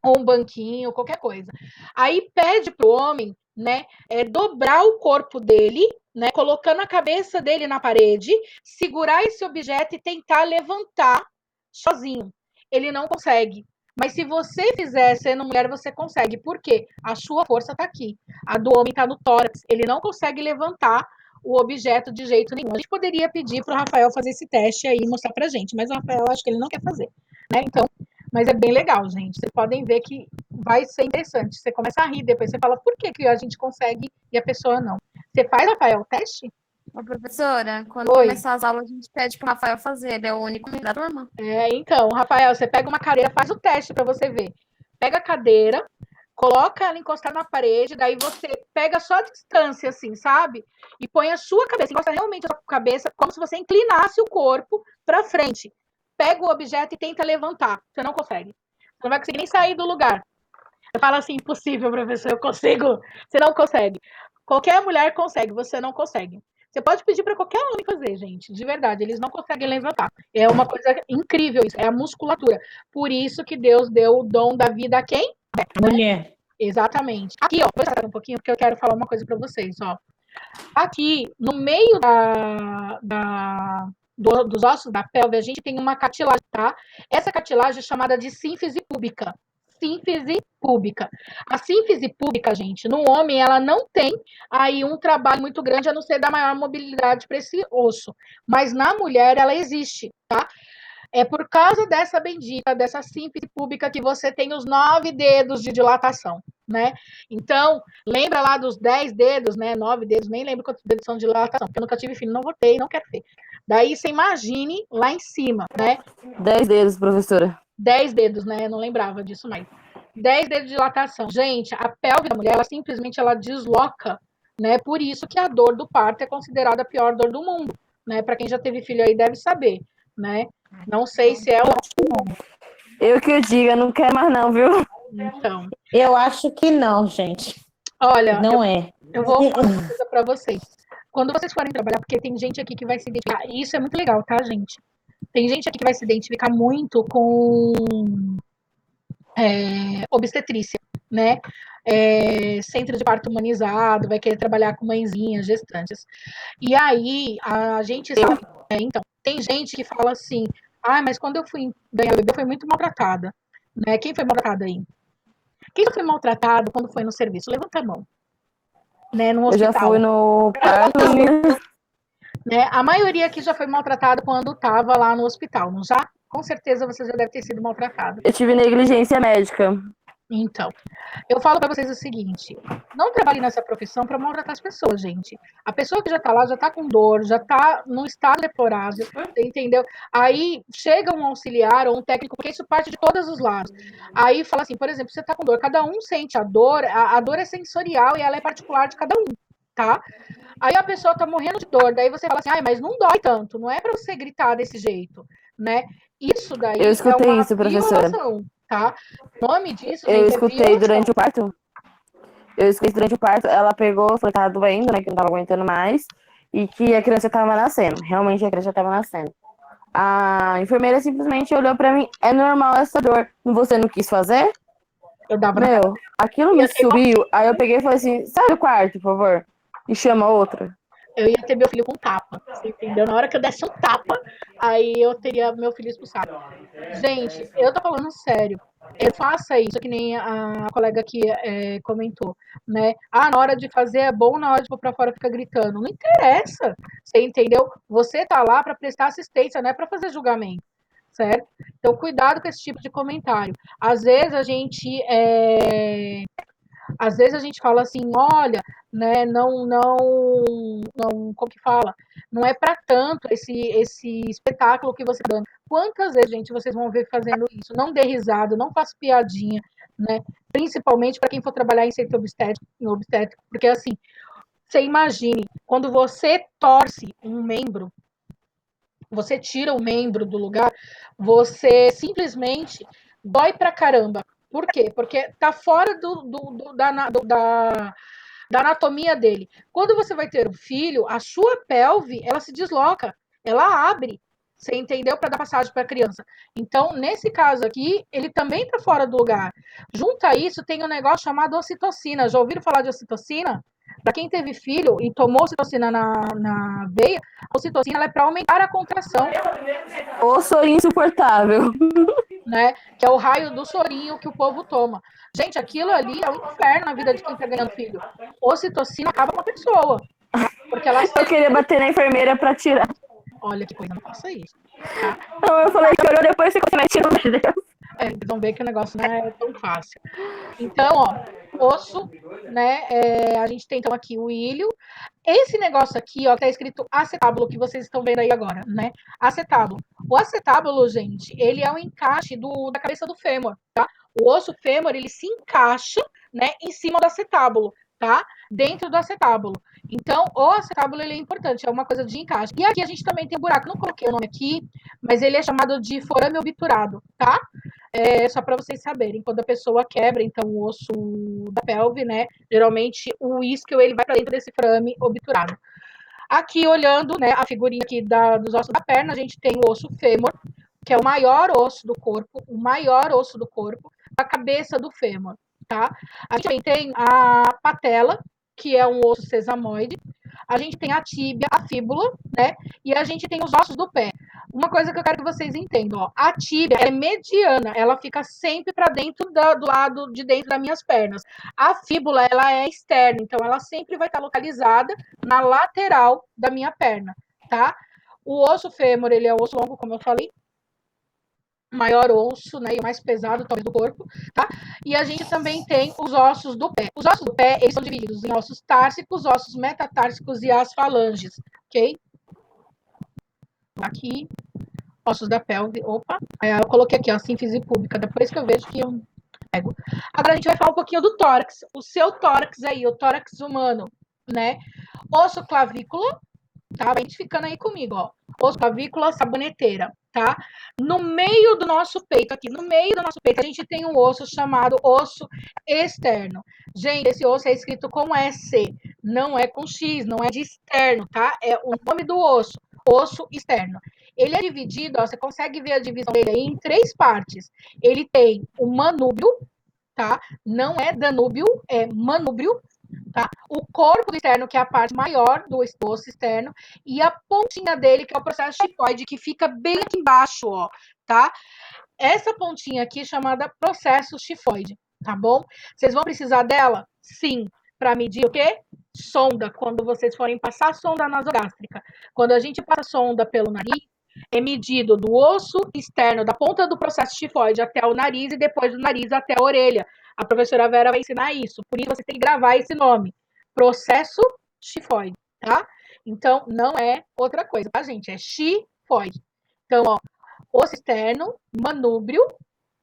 ou um banquinho, qualquer coisa. Aí pede pro homem, né, dobrar o corpo dele, né, colocando a cabeça dele na parede, segurar esse objeto e tentar levantar sozinho. Ele não consegue. Mas se você fizer sendo mulher, você consegue. Por quê? A sua força tá aqui. A do homem tá no tórax. Ele não consegue levantar o objeto de jeito nenhum. A gente poderia pedir para o Rafael fazer esse teste aí e mostrar pra gente, mas o Rafael acho que ele não quer fazer, né? Então, mas é bem legal, gente. Vocês podem ver que vai ser interessante. Você começa a rir, depois você fala por que a gente consegue e a pessoa não. Você faz, Rafael, o teste? Ô, professora, quando Oi. começar as aulas, a gente pede pro Rafael fazer, ele é o único da turma. Então, Rafael, você pega uma cadeira, faz o teste para você ver. Pega a cadeira, coloca ela encostada na parede, daí você pega só a distância, assim, sabe? E põe a sua cabeça, encosta realmente a sua cabeça, como se você inclinasse o corpo para frente. Pega o objeto e tenta levantar. Você não consegue. Você não vai conseguir nem sair do lugar. Eu falo assim, impossível, professor, eu consigo. Você não consegue. Qualquer mulher consegue, você não consegue. Você pode pedir para qualquer homem fazer, gente, de verdade, eles não conseguem levantar. É uma coisa incrível isso, é a musculatura. Por isso que Deus deu o dom da vida a quem? Mulher. Exatamente. Aqui, ó, vou passar um pouquinho, porque eu quero falar uma coisa para vocês, ó. Aqui, no meio dos ossos da pelve, a gente tem uma cartilagem, tá? Essa cartilagem é chamada de sínfise púbica. Sínfise púbica. A sínfise púbica, gente, no homem, ela não tem aí um trabalho muito grande, a não ser dar maior mobilidade para esse osso. Mas na mulher, ela existe, tá? É por causa dessa bendita, dessa síntese pública que você tem os 9 dedos de dilatação, né? Então, lembra lá dos 10 dedos, né? 9 dedos, nem lembro quantos dedos são de dilatação, porque eu nunca tive filho, não vou ter e não quero ter. Daí você imagine lá em cima, né? 10 dedos, professora. 10 dedos, né? Eu não lembrava disso mais. 10 dedos de dilatação. Gente, a pelve da mulher, ela simplesmente ela desloca, né? Por isso que a dor do parto é considerada a pior dor do mundo, né? Para quem já teve filho aí deve saber, né? Não sei se é o... Eu que eu diga, não quero mais não, viu? Então, Eu acho que não, gente. olha, Não é. eu vou falar uma coisa para vocês. Quando vocês forem trabalhar, porque tem gente aqui que vai se identificar, e isso é muito legal, tá, gente? Tem gente aqui que vai se identificar muito com obstetrícia, né? Centro de parto humanizado, vai querer trabalhar com mãezinhas, gestantes. E aí, a gente sabe, então, tem gente que fala assim, mas quando eu fui ganhar o bebê, eu fui muito maltratada, né? Quem foi maltratada aí? Quem já foi maltratado quando foi no serviço? Levanta a mão, né? No Eu já hospital. fui no parto, Né? A maioria aqui já foi maltratado quando estava lá no hospital, não já? Com certeza você já deve ter sido maltratado. eu tive negligência médica. Então, eu falo para vocês o seguinte: não trabalhe nessa profissão para maltratar as pessoas, gente. A pessoa que já tá lá já tá com dor, já tá num estado deplorável, entendeu? Aí chega um auxiliar ou um técnico, porque isso parte de todos os lados. Aí fala assim, por exemplo, você tá com dor, cada um sente a dor é sensorial e ela é particular de cada um, tá? Aí a pessoa tá morrendo de dor, daí você fala assim, mas não dói tanto, não é para você gritar desse jeito, né? Isso daí Eu é escutei uma isso, professora. violação, tá? O nome disso, Eu gente, é escutei violação. durante o parto. Eu escutei durante o parto, ela pegou, falou que tava doendo, né, que não tava aguentando mais, e que a criança tava nascendo. Realmente a criança tava nascendo. A enfermeira simplesmente olhou pra mim, é normal essa dor. Você não quis fazer? Eu dava na cara. Meu, aquilo me subiu, aí eu peguei e falei assim, sai do quarto, por favor, e chama outra. Eu ia ter meu filho com tapa, você entendeu? Na hora que eu desse um tapa, aí eu teria meu filho expulsado. Gente, eu tô falando sério. Faça isso, que nem a colega aqui comentou, né? Na hora de fazer é bom, na hora de pôr pra fora fica gritando. Não interessa, você entendeu? Você tá lá para prestar assistência, não é para fazer julgamento, certo? Então, cuidado com esse tipo de comentário. Às vezes a gente fala assim, olha, né, não, como que fala? Não é para tanto esse espetáculo que você está dando. Quantas vezes, gente, vocês vão ver fazendo isso? Não dê risada, não faça piadinha, né? Principalmente para quem for trabalhar em centro obstétrico, porque assim, você imagine, quando você torce um membro, você tira o membro do lugar, você simplesmente dói pra caramba. Por quê? Porque tá fora da anatomia dele. Quando você vai ter um filho, a sua pelve, ela se desloca, ela abre, você entendeu? Para dar passagem para a criança. Então, nesse caso aqui, ele também tá fora do lugar. Junto a isso, tem um negócio chamado ocitocina. Já ouviram falar de ocitocina? Para quem teve filho e tomou ocitocina na veia, a ocitocina ela é para aumentar a contração, Ou sou insuportável. né? Que é o raio do sorinho que o povo toma. Gente, aquilo ali é um inferno na vida de quem tá ganhando filho. Ocitocina acaba com a pessoa. Porque ela Eu queria bater na enfermeira pra tirar. olha que coisa, não faça isso. Não, eu falei que olhou depois você vai tirar, meu Deus. Vocês vão ver que o negócio não é tão fácil. Então, osso, né? A gente tem então aqui o ilho. Esse negócio aqui, que tá escrito acetábulo, que vocês estão vendo aí agora, né? Acetábulo. O acetábulo, gente, ele é um encaixe da cabeça do fêmur, tá? O osso fêmur, ele se encaixa, né, em cima do acetábulo, tá? Dentro do acetábulo. Então, o acetábulo, ele é importante, é uma coisa de encaixe. E aqui a gente também tem um buraco, não coloquei o nome aqui, mas ele é chamado de forame obturado, tá? Só para vocês saberem, quando a pessoa quebra, então, o osso da pelve, né? Geralmente o isquio ele vai para dentro desse forame obturado. Aqui, olhando, né, a figurinha aqui dos ossos da perna, a gente tem o osso fêmur, que é o maior osso do corpo, a cabeça do fêmur, tá? A gente também tem a patela, que é um osso sesamoide. A gente tem a tíbia, a fíbula, né? E a gente tem os ossos do pé. Uma coisa que eu quero que vocês entendam, a tíbia é mediana, ela fica sempre para dentro do lado de dentro das minhas pernas. A fíbula, ela é externa, então ela sempre vai estar localizada na lateral da minha perna, tá? O osso fêmur, ele é o osso longo, como eu falei, maior osso, né, e o mais pesado talvez do corpo, tá? E a gente também tem os ossos do pé. Os ossos do pé, eles são divididos em ossos társicos, ossos metatársicos e as falanges, ok? Aqui, ossos da pelve, opa, eu coloquei aqui, ó, sínfise pública, depois que eu vejo que eu pego. Agora a gente vai falar um pouquinho do tórax, o seu tórax aí, o tórax humano, né? Osso clavícula, tá? Vai identificando aí comigo, ó. Osso clavícula, saboneteira, tá? No meio do nosso peito, aqui no meio do nosso peito, a gente tem um osso chamado osso externo. Gente, esse osso é escrito com S, não é com X, não é de externo, tá? É o nome do osso externo. Ele é dividido, ó, você consegue ver a divisão dele aí em 3 partes. Ele tem o manúbio, tá? Não é Danúbio, é manúbio, tá? O corpo externo, que é a parte maior do osso externo, e a pontinha dele, que é o processo tifoide, que fica bem aqui embaixo, ó, tá? Essa pontinha aqui é chamada processo tifoide, tá bom? Vocês vão precisar dela? Sim. Para medir o quê? Sonda, quando vocês forem passar sonda nasogástrica. Quando a gente passa sonda pelo nariz, é medido do osso externo, da ponta do processo tifoide até o nariz e depois do nariz até a orelha. A professora Vera vai ensinar isso, por isso você tem que gravar esse nome. Processo tifoide, tá? Então, não é outra coisa, tá, gente? É tifoide. Então, ó, osso externo, manúbrio,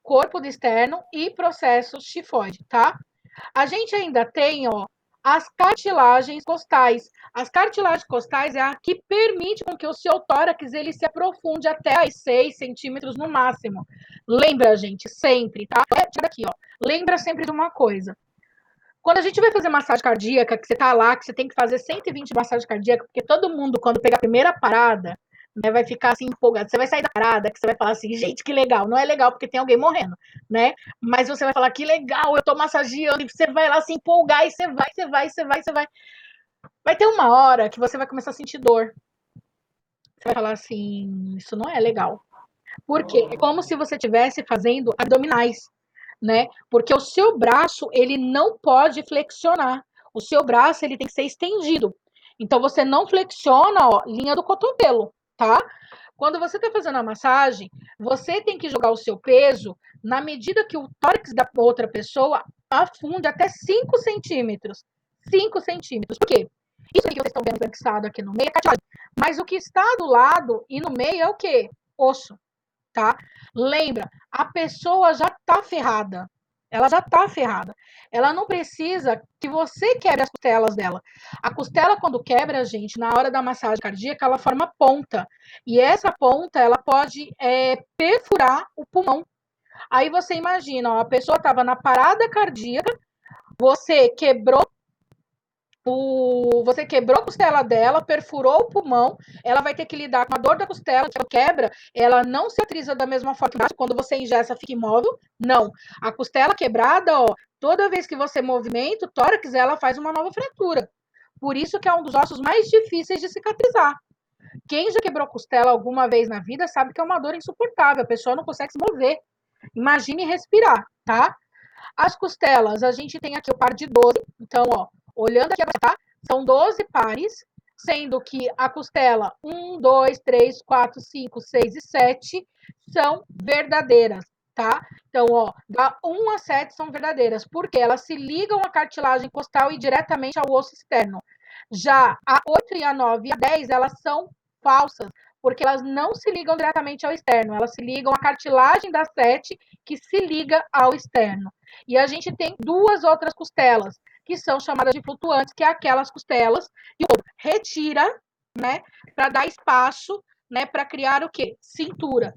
corpo do externo e processo tifoide, tá? A gente ainda tem, ó, as cartilagens costais. As cartilagens costais é a que permite com que o seu tórax ele se aprofunde até os 6 centímetros no máximo. Lembra, gente, sempre, tá? Tira aqui, ó. Lembra sempre de uma coisa. Quando a gente vai fazer massagem cardíaca, que você tá lá, que você tem que fazer 120 massagem cardíaca, porque todo mundo, quando pegar a primeira parada, né, vai ficar assim empolgado. Você vai sair da parada, que você vai falar assim, gente, que legal. Não é legal porque tem alguém morrendo, né? Mas você vai falar, que legal, eu tô massageando, e você vai lá se empolgar, e você vai. Vai ter uma hora que você vai começar a sentir dor. Você vai falar assim, isso não é legal. Por quê? É como se você estivesse fazendo abdominais, né? Porque o seu braço, ele não pode flexionar. O seu braço, ele tem que ser estendido. Então, você não flexiona, ó, linha do cotovelo, tá? Quando você tá fazendo a massagem, você tem que jogar o seu peso na medida que o tórax da outra pessoa afunde até 5 centímetros. 5 centímetros. Por quê? Isso que vocês estão vendo fixado aqui no meio é cartilagem. Mas o que está do lado e no meio é o quê? Osso, tá? Lembra, a pessoa já tá ferrada. Ela já tá ferrada. Ela não precisa que você quebre as costelas dela. A costela, quando quebra, gente, na hora da massagem cardíaca, ela forma ponta. E essa ponta, ela pode perfurar o pulmão. Aí você imagina, ó, a pessoa estava na parada cardíaca, você quebrou a costela dela, perfurou o pulmão, ela vai ter que lidar com a dor da costela, que ela quebra, ela não cicatriza da mesma forma que quando você ingessa, fica imóvel. Não. A costela quebrada, ó, toda vez que você movimenta o tórax, ela faz uma nova fratura. Por isso que é um dos ossos mais difíceis de cicatrizar. Quem já quebrou costela alguma vez na vida sabe que é uma dor insuportável, a pessoa não consegue se mover. Imagine respirar, tá? As costelas, a gente tem aqui o par de 12, então, ó, olhando aqui, tá? São 12 pares, sendo que a costela 1, 2, 3, 4, 5, 6 e 7 são verdadeiras, tá? Então, ó, da 1 a 7 são verdadeiras, porque elas se ligam à cartilagem costal e diretamente ao osso externo. Já a 8 e a 9 e a 10, elas são falsas, porque elas não se ligam diretamente ao externo, elas se ligam à cartilagem da 7, que se liga ao externo. E a gente tem 2 outras costelas, que são chamadas de flutuantes, que é aquelas costelas que o corpo retira, né, para dar espaço, né, para criar o quê? Cintura.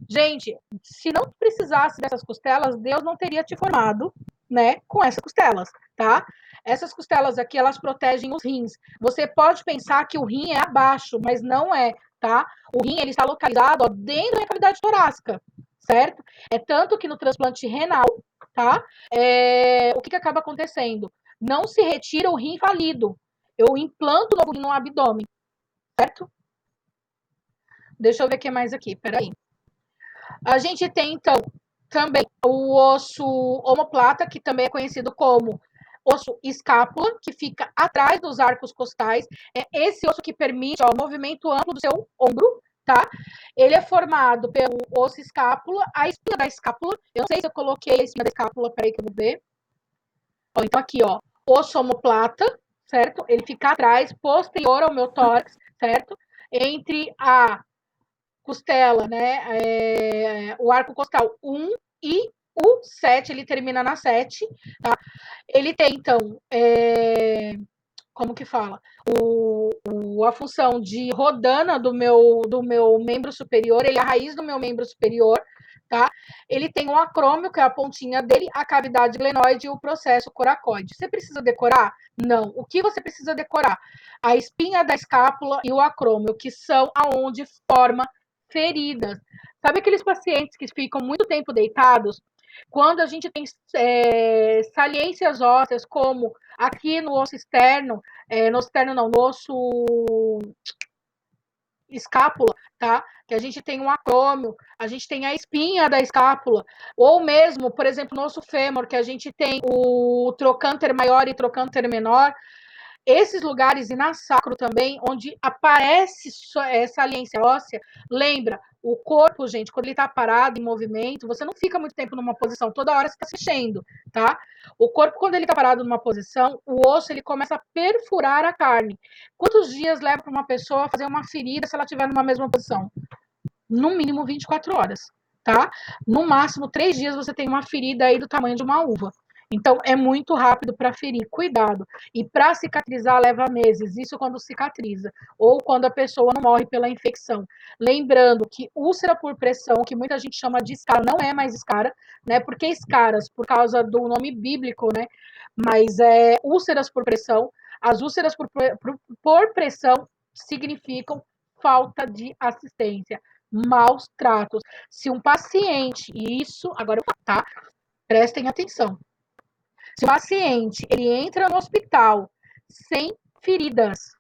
Gente, se não precisasse dessas costelas, Deus não teria te formado, né, com essas costelas, tá? Essas costelas aqui, elas protegem os rins. Você pode pensar que o rim é abaixo, mas não é, tá? O rim, ele está localizado, ó, dentro da cavidade torácica, certo? É tanto que no transplante renal, tá? O que acaba acontecendo? Não se retira o rim falido. Eu implanto o novo rim no abdômen, certo? Deixa eu ver o que mais aqui, peraí. A gente tem, então, também o osso omoplata, que também é conhecido como osso escápula, que fica atrás dos arcos costais. É esse osso que permite, ó, o movimento amplo do seu ombro, tá? Ele é formado pelo osso escápula, a espinha da escápula. Eu não sei se eu coloquei a espinha da escápula, peraí que eu vou ver. Ó, então aqui, ó, osso omoplata, certo? Ele fica atrás, posterior ao meu tórax, certo? Entre a costela, né? O arco costal 1 e o 7, ele termina na 7, tá? Ele tem, então, como que fala? A função de rodana do meu membro superior, ele é a raiz do meu membro superior, tá? Ele tem um acrômio, que é a pontinha dele, a cavidade glenoide e o processo coracoide. Você precisa decorar? Não. O que você precisa decorar? A espinha da escápula e o acrômio, que são aonde forma feridas. Sabe aqueles pacientes que ficam muito tempo deitados? Quando a gente tem saliências ósseas, como aqui no osso externo, no externo não, no osso escápula, tá? Que a gente tem um acrômio, a gente tem a espinha da escápula, ou mesmo, por exemplo, no osso fêmur, que a gente tem o trocânter maior e trocânter menor. Esses lugares, e na sacro também, onde aparece saliência óssea, lembra, o corpo, gente, quando ele está parado, em movimento, você não fica muito tempo numa posição, toda hora você está se mexendo, tá? O corpo, quando ele está parado numa posição, o osso, ele começa a perfurar a carne. Quantos dias leva para uma pessoa fazer uma ferida se ela estiver numa mesma posição? No mínimo 24 horas, tá? No máximo 3 dias você tem uma ferida aí do tamanho de uma uva. Então, é muito rápido para ferir, cuidado. E para cicatrizar leva meses, isso quando cicatriza, ou quando a pessoa não morre pela infecção. Lembrando que úlcera por pressão, que muita gente chama de escara, não é mais escara, né? Porque escaras, por causa do nome bíblico, né? Mas é úlceras por pressão. As úlceras por pressão significam falta de assistência, maus tratos. Se um paciente, isso, agora eu falo, tá? Prestem atenção. Se o paciente ele entra no hospital sem feridas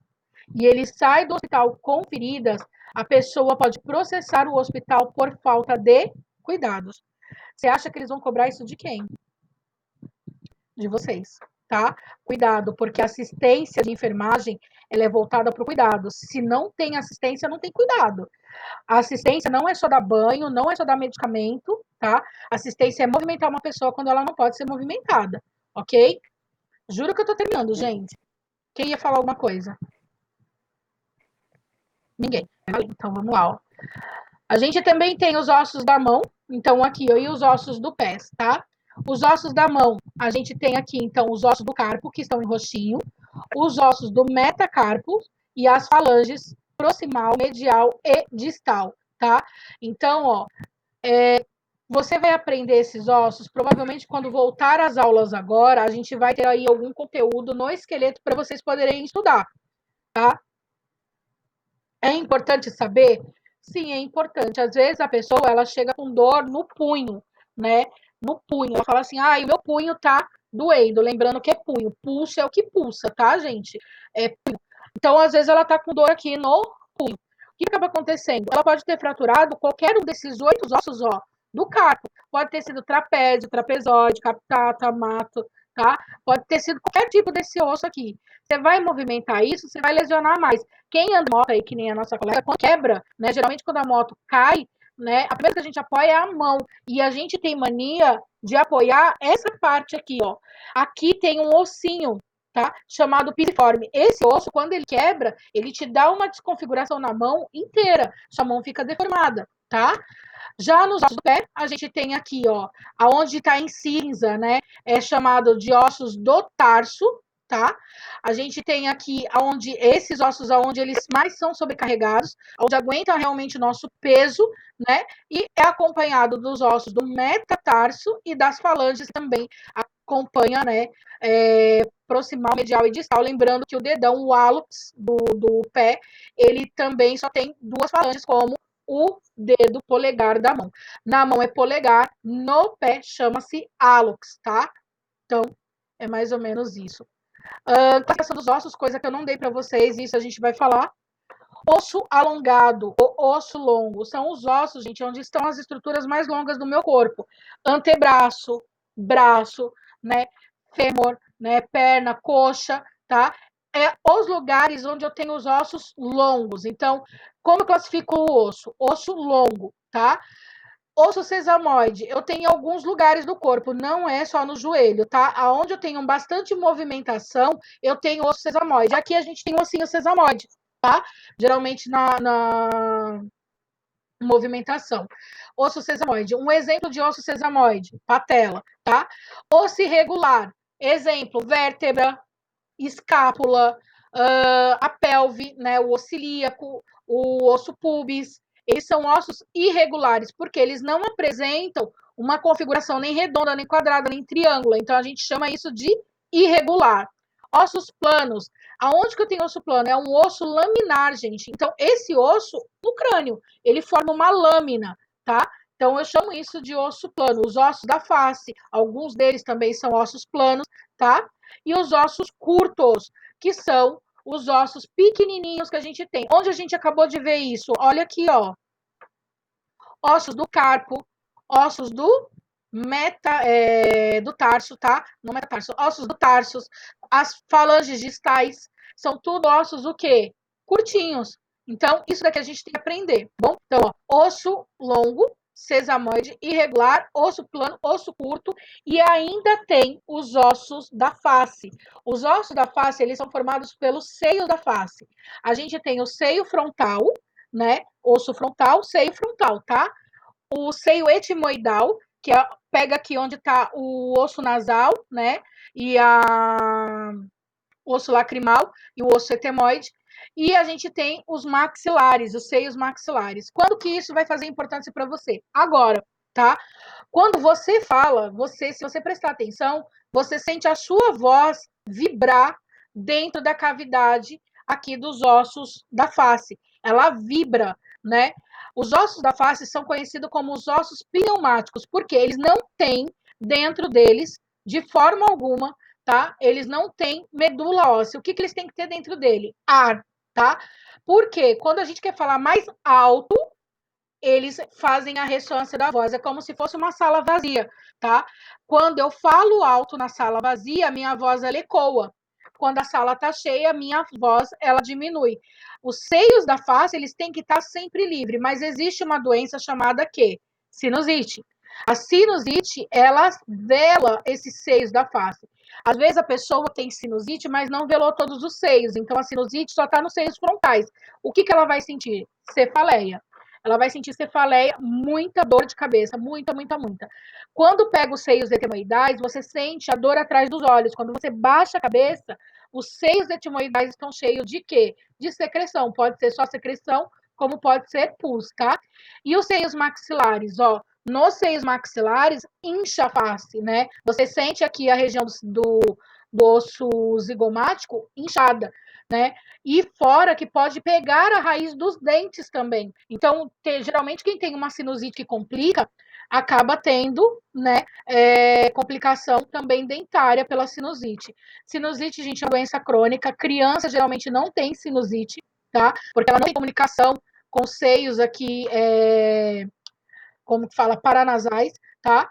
e ele sai do hospital com feridas, a pessoa pode processar o hospital por falta de cuidados. Você acha que eles vão cobrar isso de quem? De vocês, tá? Cuidado, porque a assistência de enfermagem ela é voltada para o cuidado. Se não tem assistência, não tem cuidado. A assistência não é só dar banho, não é só dar medicamento, tá? Assistência é movimentar uma pessoa quando ela não pode ser movimentada, ok? Juro que eu tô terminando, gente. Quem ia falar alguma coisa? Ninguém. Então vamos lá, ó. A gente também tem os ossos da mão, então aqui, ó, e os ossos do pé, tá? Os ossos da mão, a gente tem aqui, então, os ossos do carpo, que estão em roxinho, os ossos do metacarpo e as falanges proximal, medial e distal, tá? Então, ó, você vai aprender esses ossos, provavelmente quando voltar às aulas agora, a gente vai ter aí algum conteúdo no esqueleto para vocês poderem estudar, tá? É importante saber? Sim, é importante. Às vezes a pessoa, ela chega com dor no punho, né? No punho. Ela fala assim, o meu punho tá doendo. Lembrando que é punho. Pulso é o que pulsa, tá, gente? É punho. Então, às vezes ela tá com dor aqui no punho. O que acaba acontecendo? Ela pode ter fraturado qualquer um desses 8 ossos, ó, do carpo. Pode ter sido trapézio, trapezóide, capitata, mato, tá? Pode ter sido qualquer tipo desse osso aqui. Você vai movimentar isso, você vai lesionar mais. Quem anda de moto aí, que nem a nossa colega, quando quebra, né? Geralmente quando a moto cai, né? A primeira que a gente apoia é a mão. E a gente tem mania de apoiar essa parte aqui, ó. Aqui tem um ossinho, tá? Chamado piriforme. Esse osso, quando ele quebra, ele te dá uma desconfiguração na mão inteira. Sua mão fica deformada, tá? Já nos ossos do pé, a gente tem aqui, ó, aonde está em cinza, né? É chamado de ossos do tarso, tá? A gente tem aqui aonde esses ossos aonde eles mais são sobrecarregados, onde aguentam realmente o nosso peso, né? E é acompanhado dos ossos do metatarso e das falanges também acompanha, né? Proximal, medial e distal, lembrando que o dedão, o hálux do pé, ele também só tem 2 falanges, como o dedo polegar da mão. Na mão é polegar, no pé chama-se hálux, tá? Então, é mais ou menos isso. A questão dos ossos, coisa que eu não dei para vocês, isso a gente vai falar. Osso alongado, ou osso longo, são os ossos, gente, onde estão as estruturas mais longas do meu corpo. Antebraço, braço, né? Fêmur, né? Perna, coxa, tá? os lugares onde eu tenho os ossos longos. Então, como eu classifico o osso? Osso longo, tá? Osso sesamoide, eu tenho em alguns lugares do corpo, não é só no joelho, tá? Aonde eu tenho bastante movimentação, eu tenho osso sesamoide. Aqui a gente tem ossinho sesamoide, tá? Geralmente na movimentação. Osso sesamoide. Um exemplo de osso sesamoide, patela, tá? Osso irregular. Exemplo, vértebra, escápula, a pelve, né, o osso ilíaco, o osso pubis. Eles são ossos irregulares, porque eles não apresentam uma configuração nem redonda, nem quadrada, nem triângulo. Então, a gente chama isso de irregular. Ossos planos. Aonde que eu tenho osso plano? É um osso laminar, gente. Então, esse osso no crânio, ele forma uma lâmina, tá? Então, eu chamo isso de osso plano. Os ossos da face, alguns deles também são ossos planos, tá? E os ossos curtos, que são os ossos pequenininhos que a gente tem. Onde a gente acabou de ver isso? Olha aqui, ó. Ossos do carpo, ossos do tarso, tá? Não metatarso, ossos do tarso, as falanges distais, são tudo ossos o quê? Curtinhos. Então, isso daqui a gente tem que aprender, tá bom? Então, ó, osso longo, sesamoide, irregular, osso plano, osso curto, e ainda tem os ossos da face. Os ossos da face, eles são formados pelos seios da face. A gente tem o seio frontal, né? Osso frontal, seio frontal, tá? O seio etimoidal, que pega aqui onde está o osso nasal, né? E o osso lacrimal e o osso etemoide. E a gente tem os maxilares, os seios maxilares. Quando que isso vai fazer importância para você? Agora, tá? Quando você fala, se você prestar atenção, você sente a sua voz vibrar dentro da cavidade aqui dos ossos da face. Ela vibra, né? Os ossos da face são conhecidos como os ossos pneumáticos, porque eles não têm dentro deles, de forma alguma, tá? Eles não têm medula óssea. O que eles têm que ter dentro dele? Ar, tá? Porque quando a gente quer falar mais alto, eles fazem a ressonância da voz. É como se fosse uma sala vazia, tá? Quando eu falo alto na sala vazia, a minha voz ela ecoa. Quando a sala está cheia, a minha voz ela diminui. Os seios da face, eles têm que estar sempre livre, mas existe uma doença chamada quê? Sinusite. A sinusite, ela vela esses seios da face. Às vezes a pessoa tem sinusite, mas não velou todos os seios. Então a sinusite só está nos seios frontais. O que ela vai sentir? Cefaleia. Ela vai sentir cefaleia, muita dor de cabeça, muita, muita, muita. Quando pega os seios etimoidais, você sente a dor atrás dos olhos. Quando você baixa a cabeça, os seios etimoidais estão cheios de quê? De secreção. Pode ser só secreção, como pode ser pus, tá? E os seios maxilares, ó. Nos seios maxilares, incha a face, né? Você sente aqui a região do osso zigomático inchada, né? E fora que pode pegar a raiz dos dentes também. Então, geralmente quem tem uma sinusite que complica, acaba tendo, né, complicação também dentária pela sinusite. Sinusite, gente, é uma doença crônica. Criança geralmente não tem sinusite, tá? Porque ela não tem comunicação com seios aqui, como que fala, paranasais, tá?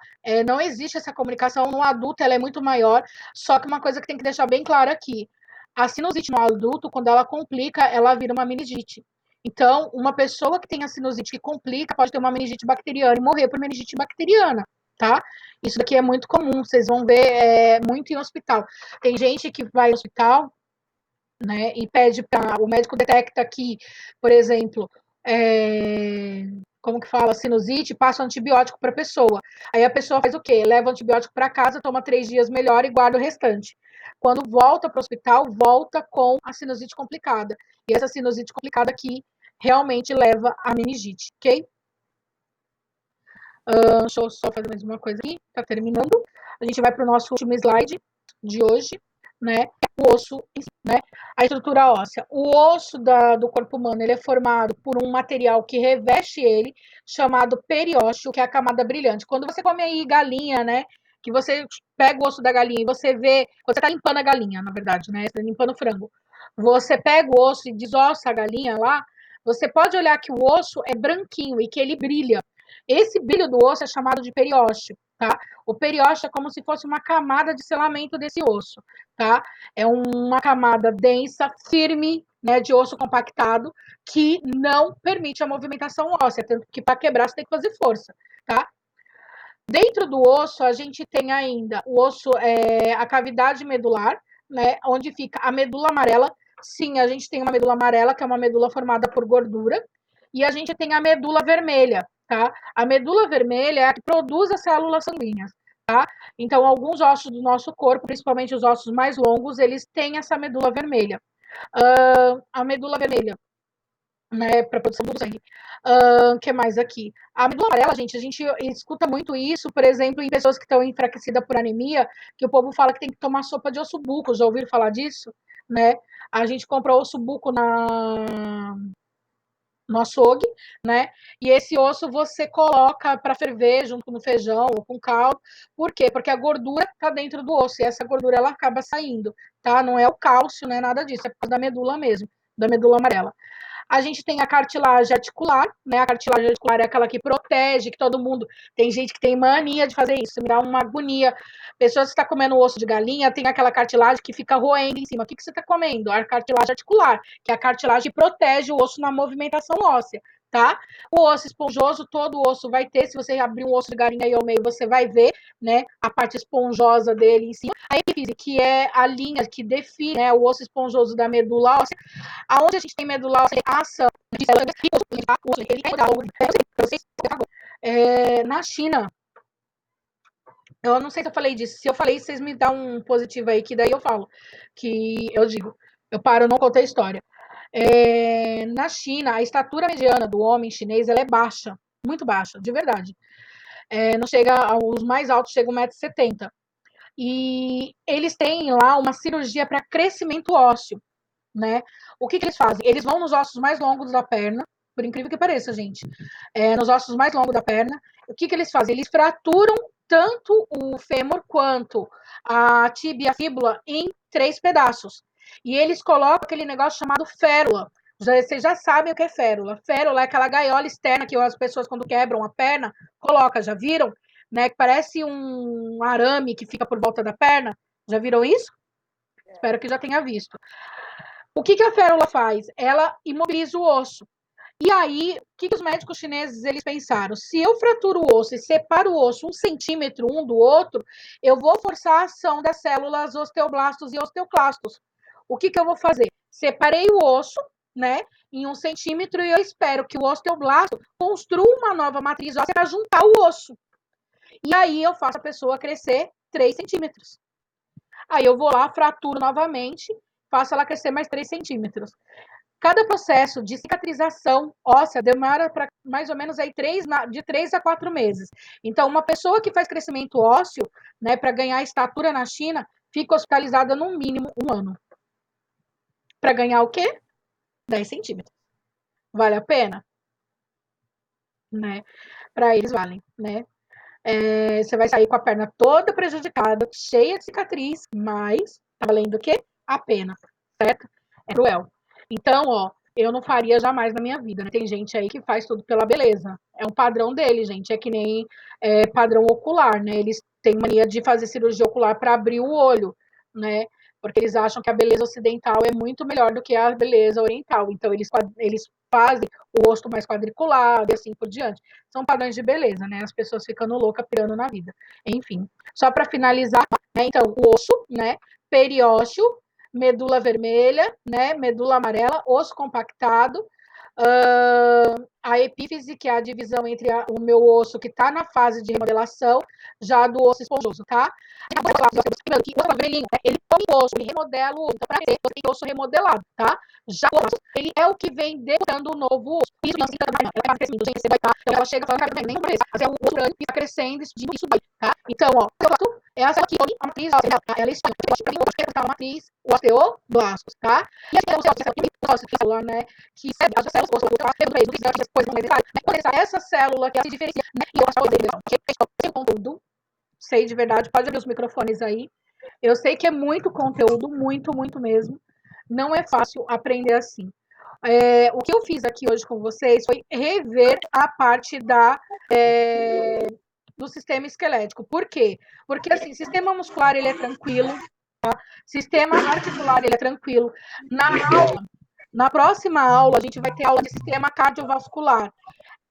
Não existe essa comunicação. No adulto ela é muito maior, só que uma coisa que tem que deixar bem claro aqui, a sinusite no adulto, quando ela complica, ela vira uma meningite. Então, uma pessoa que tem a sinusite que complica pode ter uma meningite bacteriana e morrer por meningite bacteriana, tá? Isso daqui é muito comum, vocês vão ver muito em hospital. Tem gente que vai ao hospital, né, e pede para o médico detecta que, por exemplo, como que fala, sinusite, passa um antibiótico para a pessoa. Aí a pessoa faz o quê? Leva o antibiótico para casa, toma 3 dias melhor e guarda o restante. Quando volta para o hospital, volta com a sinusite complicada. E essa sinusite complicada aqui realmente leva a meningite, ok? Deixa eu só fazer mais uma coisa aqui, tá terminando. A gente vai para o nosso último slide de hoje, né? O osso, né? A estrutura óssea. O osso do corpo humano, ele é formado por um material que reveste ele, chamado periósteo, que é a camada brilhante. Quando você come aí galinha, né? Que você pega o osso da galinha e você vê, você tá limpando a galinha, na verdade, né? Você tá limpando o frango. Você pega o osso e desossa a galinha lá, você pode olhar que o osso é branquinho e que ele brilha. Esse brilho do osso é chamado de periósteo, tá? O periósteo é como se fosse uma camada de selamento desse osso, tá? É uma camada densa, firme, né, de osso compactado, que não permite a movimentação óssea, tanto que para quebrar você tem que fazer força, tá? Dentro do osso, a gente tem ainda o osso, a cavidade medular, né, onde fica a medula amarela. Sim, a gente tem uma medula amarela, que é uma medula formada por gordura, e a gente tem a medula vermelha, tá? A medula vermelha é a que produz as células sanguíneas, tá? Então, alguns ossos do nosso corpo, principalmente os ossos mais longos, eles têm essa medula vermelha. A medula vermelha, né, para produção do sangue. Que mais aqui? A medula amarela, gente, a gente escuta muito isso, por exemplo, em pessoas que estão enfraquecidas por anemia, que o povo fala que tem que tomar sopa de osso buco. Já ouviram falar disso? Né? A gente compra osso buco no açougue, né? E esse osso você coloca para ferver junto no feijão ou com caldo. Por quê? Porque a gordura está dentro do osso e essa gordura ela acaba saindo, tá? Não é o cálcio, não é nada disso, é por causa da medula mesmo, da medula amarela. A gente tem a cartilagem articular, né? A cartilagem articular é aquela que protege, que todo mundo. Tem gente que tem mania de fazer isso, me dá uma agonia. Pessoas que estão comendo osso de galinha, tem aquela cartilagem que fica roendo em cima. O que você está comendo? A cartilagem articular, que é a cartilagem que protege o osso na movimentação óssea, tá? O osso esponjoso, todo o osso vai ter. Se você abrir um osso de galinha aí ao meio, você vai ver, né? A parte esponjosa dele em cima. A epífise, que é a linha que define, né, o osso esponjoso da medula óssea. Aonde a gente tem medula óssea, a ação de células na China, eu não sei se eu falei disso. Se eu falei, vocês me dão um positivo aí, que daí eu falo. Que eu digo, eu paro, não contei a história. Na China, a estatura mediana do homem chinês ela é baixa, muito baixa, de verdade. Não chega, os mais altos chegam a 1,70 m. E eles têm lá uma cirurgia para crescimento ósseo, né? O que eles fazem? Eles vão nos ossos mais longos da perna, por incrível que pareça, gente. Nos ossos mais longos da perna. O que eles fazem? Eles fraturam tanto o fêmur quanto a tíbia e a fíbula em 3 pedaços. E eles colocam aquele negócio chamado férula. Vocês já sabem o que é férula. Férula é aquela gaiola externa que as pessoas, quando quebram a perna, colocam. Já viram? Né? Que parece um arame que fica por volta da perna. Já viram isso? Espero que já tenha visto. O que a férula faz? Ela imobiliza o osso. E aí, o que os médicos chineses eles pensaram? Se eu fraturo o osso e separo o osso 1 centímetro um do outro, eu vou forçar a ação das células osteoblastos e osteoclastos. O que eu vou fazer? Separei o osso, né, em 1 centímetro e eu espero que o osteoblasto construa uma nova matriz óssea para juntar o osso. E aí eu faço a pessoa crescer 3 centímetros. Aí eu vou lá, fraturo novamente, faço ela crescer mais 3 centímetros. Cada processo de cicatrização óssea demora para mais ou menos aí de 3 a 4 meses. Então, uma pessoa que faz crescimento ósseo, né, para ganhar estatura na China, fica hospitalizada no mínimo 1 ano. Para ganhar o quê? 10 centímetros. Vale a pena? Né? Para eles valem, né? Você vai sair com a perna toda prejudicada, cheia de cicatriz, mas tá valendo o quê? A pena, certo? É cruel. Então, ó, eu não faria jamais na minha vida, né? Tem gente aí que faz tudo pela beleza. É um padrão dele, gente. É que nem padrão ocular, né? Eles têm mania de fazer cirurgia ocular para abrir o olho, né? Porque eles acham que a beleza ocidental é muito melhor do que a beleza oriental. Então, eles fazem o rosto mais quadriculado e assim por diante. São padrões de beleza, né? As pessoas ficando loucas, pirando na vida. Enfim, só para finalizar, né? Então, o osso, né? Periósteo, medula vermelha, né? Medula amarela, osso compactado, a epífise, que é a divisão entre o meu osso que está na fase de remodelação, já do osso esponjoso, tá? O vermelhinho, ele põe o osso, ele remodela o osso. Então, para ter osso remodelado, tá? Já o osso, ele é o que vem debutando o novo osso. Isso não significa nada, ela vai crescendo, você vai estar, então ela chega e fala, cara, nem parece. Mas é o osso grande que está crescendo, isso vai, tá? Então, ó, é essa aqui, a matriz, ela está a matriz, o osteoblastos, tá? E a gente tem o né, que as células, essa célula que ela se diferencia, né, e eu acho conteúdo, sei de verdade, pode abrir os microfones aí, eu sei que é muito conteúdo, muito, muito mesmo, não é fácil aprender assim. O que eu fiz aqui hoje com vocês foi rever a parte do sistema esquelético. Por quê? Porque, assim, sistema muscular, ele é tranquilo, tá? Sistema articular, ele é tranquilo. Na próxima aula, a gente vai ter aula de sistema cardiovascular.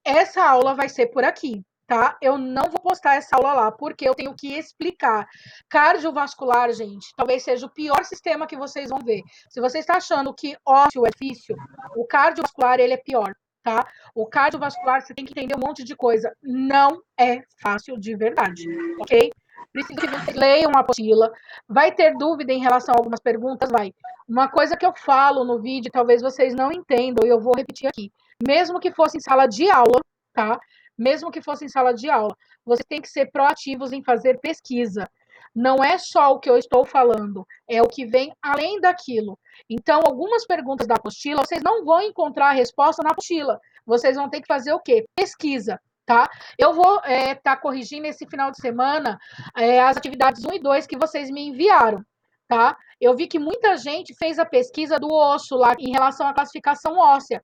Essa aula vai ser por aqui, tá? Eu não vou postar essa aula lá, porque eu tenho que explicar. Cardiovascular, gente, talvez seja o pior sistema que vocês vão ver. Se você está achando que ósseo é difícil, o cardiovascular, ele é pior, tá? O cardiovascular, você tem que entender um monte de coisa. Não é fácil de verdade, ok? Preciso que vocês leiam a apostila. Vai ter dúvida em relação a algumas perguntas? Vai. Uma coisa que eu falo no vídeo, talvez vocês não entendam, e eu vou repetir aqui. Mesmo que fosse em sala de aula, tá? Mesmo que fosse em sala de aula, vocês têm que ser proativos em fazer pesquisa. Não é só o que eu estou falando, é o que vem além daquilo. Então, algumas perguntas da apostila, vocês não vão encontrar a resposta na apostila. Vocês vão ter que fazer o quê? Pesquisa, tá? Eu vou tá corrigindo esse final de semana as atividades 1 e 2 que vocês me enviaram, tá? Eu vi que muita gente fez a pesquisa do osso lá em relação à classificação óssea.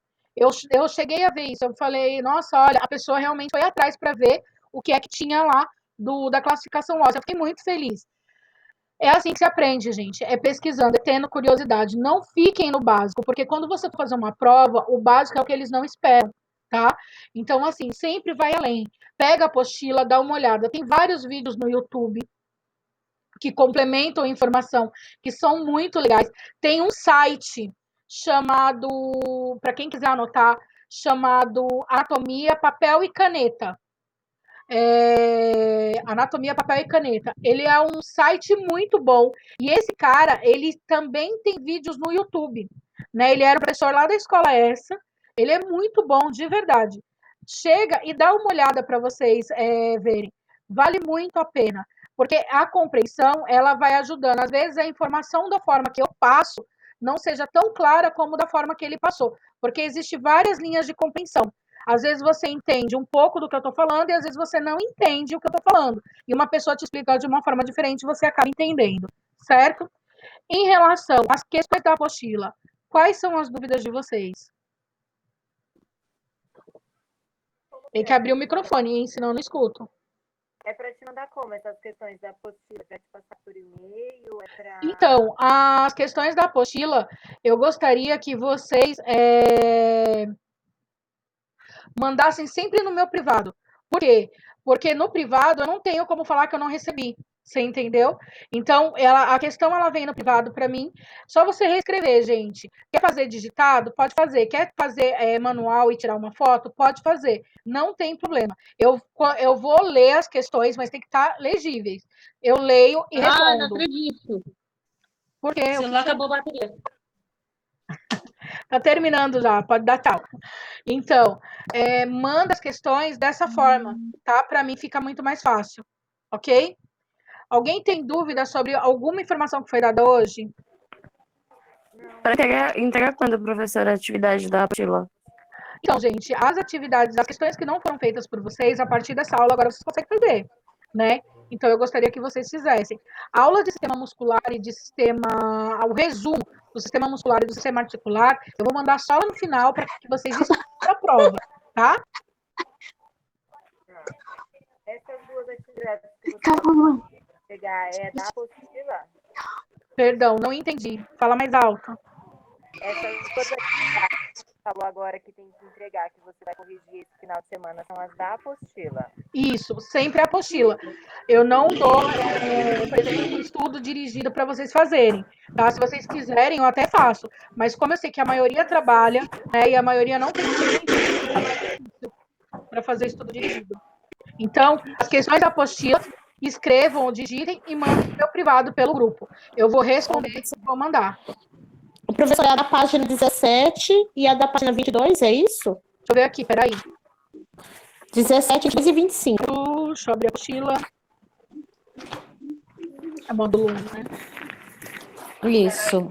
Eu cheguei a ver isso, eu falei, nossa, olha, a pessoa realmente foi atrás para ver o que é que tinha lá da classificação óssea. Eu fiquei muito feliz. É assim que se aprende, gente, é pesquisando, é tendo curiosidade. Não fiquem no básico, porque quando você for fazer uma prova, o básico é o que eles não esperam, tá? Então, assim, sempre vai além. Pega a apostila, dá uma olhada. Tem vários vídeos no YouTube que complementam a informação, que são muito legais. Tem um site chamado, para quem quiser anotar, chamado Anatomia, Papel e Caneta. Anatomia, Papel e Caneta. Ele é um site muito bom. E esse cara, ele também tem vídeos no YouTube. Né? Ele era professor lá da escola essa. Ele é muito bom, de verdade. Chega e dá uma olhada para vocês verem. Vale muito a pena. Porque a compreensão, ela vai ajudando. Às vezes, a informação da forma que eu passo não seja tão clara como da forma que ele passou. Porque existem várias linhas de compreensão. Às vezes você entende um pouco do que eu estou falando e às vezes você não entende o que eu estou falando. E uma pessoa te explica de uma forma diferente e você acaba entendendo, certo? Em relação às questões da apostila, quais são as dúvidas de vocês? Tem que abrir o microfone, hein? Senão eu não escuto. É para te mandar como essas questões da apostila? Para te passar por e-mail? Então, as questões da apostila, eu gostaria que vocês mandassem sempre no meu privado. Por quê? Porque no privado eu não tenho como falar que eu não recebi. Você entendeu? Então, a questão ela vem no privado para mim. Só você reescrever, gente. Quer fazer digitado? Pode fazer. Quer fazer manual e tirar uma foto? Pode fazer. Não tem problema. Eu vou ler as questões, mas tem que estar legíveis. Eu leio e respondo. Ah, não acredito. Por quê? O celular acabou a bateria. Tá terminando já, pode dar tchau. Então, manda as questões dessa forma, tá? Para mim fica muito mais fácil, ok? Alguém tem dúvida sobre alguma informação que foi dada hoje? Para entregar quando, professora, a atividade da apostila? Então, gente, as atividades, as questões que não foram feitas por vocês, a partir dessa aula, agora vocês conseguem fazer, né? Então, eu gostaria que vocês fizessem. A aula de sistema muscular e de o resumo do sistema muscular e do sistema articular, eu vou mandar só lá no final para que vocês estudem para a prova, tá? Essas duas atividades que você vai pegar da apostila? Perdão, não entendi. Fala mais alto. Essas duas atividades que você falou agora que tem que entregar, que você vai corrigir esse final de semana, são as da apostila. Isso, sempre a apostila. Eu não dou, por exemplo, um estudo dirigido para vocês fazerem, tá? Se vocês quiserem, eu até faço. Mas como eu sei que a maioria trabalha, né, e a maioria não tem tempo para fazer estudo dirigido. Então, as questões da apostila, escrevam ou digitem e mandem no meu privado pelo grupo. Eu vou responder e vou mandar. O professor, é a da página 17 e a da página 22, é isso? Deixa eu ver aqui, peraí. 17, 15 e 25. Deixa eu abrir a apostila. É módulo 1, né? Isso.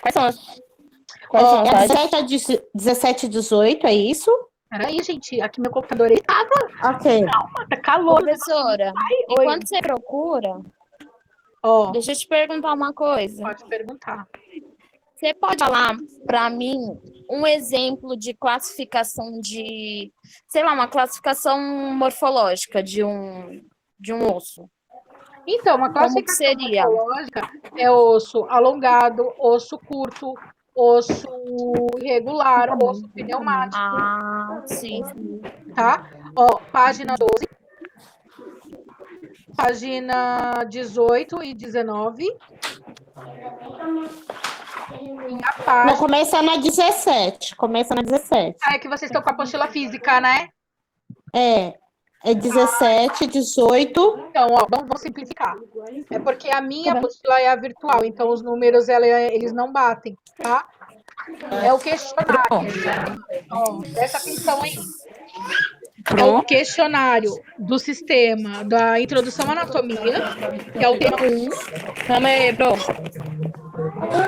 Quais são as É 17 e 18, é isso? Peraí, gente, aqui meu computador ele tava. Ok. Calma, tá calor. Professora, Oi. enquanto você procura, Ó, deixa eu te perguntar uma coisa. pode perguntar. Você pode falar para mim um exemplo de classificação de, sei lá, uma classificação morfológica de um osso? Então, uma Como que classificação seria? morfológica é osso alongado, osso curto, osso irregular, osso pneumático, Ah, sim. tá? Ó, página 12, página 18 e 19. E a Não, página. começa na 17. Começa na 17. Ah, é que vocês estão com a apostila física, né? É 17, 18. Então, ó, vamos simplificar. É porque a minha apostila é a virtual, então os números eles não batem, tá? É o questionário. Ó, presta atenção aí. É o questionário do sistema da introdução à anatomia, que é o tema 1. Calma aí, Pro.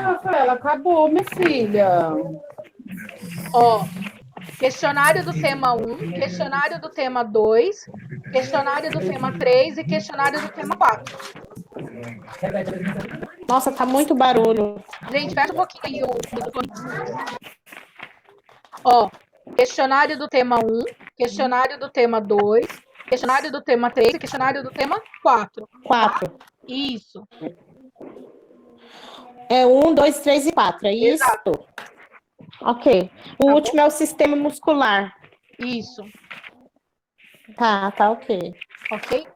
Rafaela, acabou, minha filha. Ó, questionário do tema 1, questionário do tema 2, questionário do tema 3 e questionário do tema 4. Nossa, tá muito barulho. Gente, fecha um pouquinho aí o microfone. Ó, questionário do tema 1, questionário do tema 2, questionário do tema 3 e questionário do tema 4. 4. Isso. É 1, 2, 3 e 4, é isso? Exato. Ok. O último é o sistema muscular. Isso. Tá, ok. Ok?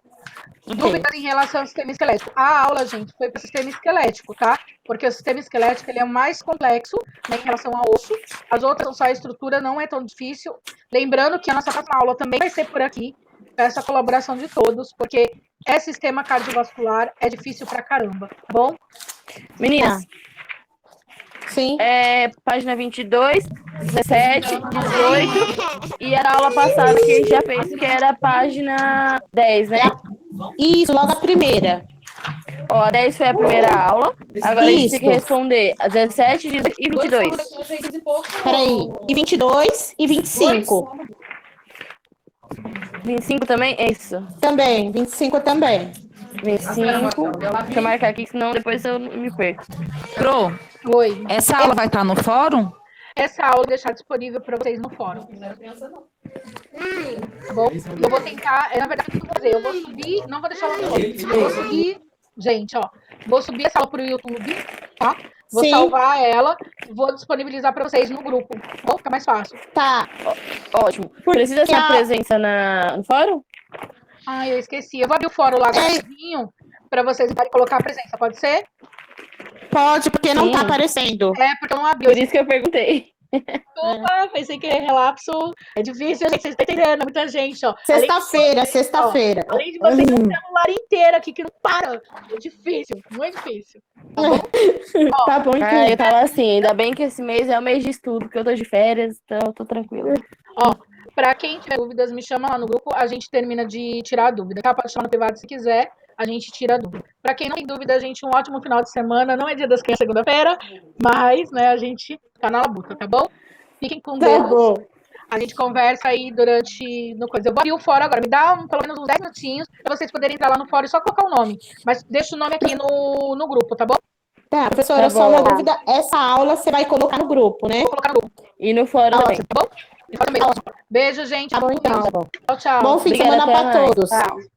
Dúvidas em relação ao sistema esquelético. A aula, gente, foi para o sistema esquelético, tá? Porque o sistema esquelético ele é mais complexo, né, em relação ao osso. As outras são só a estrutura, não é tão difícil. Lembrando que a nossa próxima aula também vai ser por aqui, com essa colaboração de todos, porque sistema cardiovascular é difícil pra caramba, tá bom? Meninas, Sim. página 22, 17, 18 e a aula passada que a gente já fez, que era a página 10, né? Isso, logo a primeira. Ó, a 10 foi a primeira aula. Agora a gente tem que Isso. responder a 17 e 22. Peraí. E 22 e 25. 25 também? É isso. Também. 25 também. 25. Deixa eu marcar aqui, senão depois eu me perco. Pro, Oi. essa aula vai estar no fórum? Essa aula eu vou deixar disponível para vocês no fórum. Tá bom? Eu vou tentar, na verdade, o que eu vou fazer? Eu vou subir, não vou deixar lá no fórum. Eu vou subir, gente, ó. Vou subir essa aula pro YouTube, tá? Vou Sim. salvar ela, vou disponibilizar para vocês no grupo. Tá bom? Fica mais fácil. Tá. Ótimo. Precisa ser a presença no fórum? Ah, eu esqueci. Eu vou abrir o fórum lá rapidinho para vocês colocar a presença, pode ser? Pode, porque não Sim. tá aparecendo. É, porque eu não abri. Por isso que eu perguntei. Desculpa, pensei que relapso. É difícil, gente, vocês estão entendendo, é muita gente, ó. Sexta-feira. Além de você ter um celular inteiro aqui que não para. É difícil, muito difícil. Tá bom? Tá bom, então. Ah, eu tava assim, ainda bem que esse mês é o mês de estudo, porque eu tô de férias, então eu tô tranquila. Ó, pra quem tiver dúvidas, me chama lá no grupo, a gente termina de tirar a dúvida, tá? Pode chamar no privado se quiser, a gente tira a dúvida. Pra quem não tem dúvida, a gente, um ótimo final de semana. Não é dia das crianças segunda-feira, mas, né, a gente tá na labuta, tá bom? Fiquem com Tá Deus. bom. A gente conversa aí durante no coisa. Eu vou abrir o fórum agora. Me dá pelo menos uns 10 minutinhos para vocês poderem entrar lá no fórum e só colocar o nome. Mas deixa o nome aqui no grupo, tá bom? Tá, professora, Tá só bom. uma dúvida. Essa aula você vai colocar no grupo, né? Vou colocar no grupo, E no fórum também. tá bom? Beijo, gente. Tá bom, então. Tchau, tchau. Bom fim de Obrigada, semana até pra mais. todos. Tchau.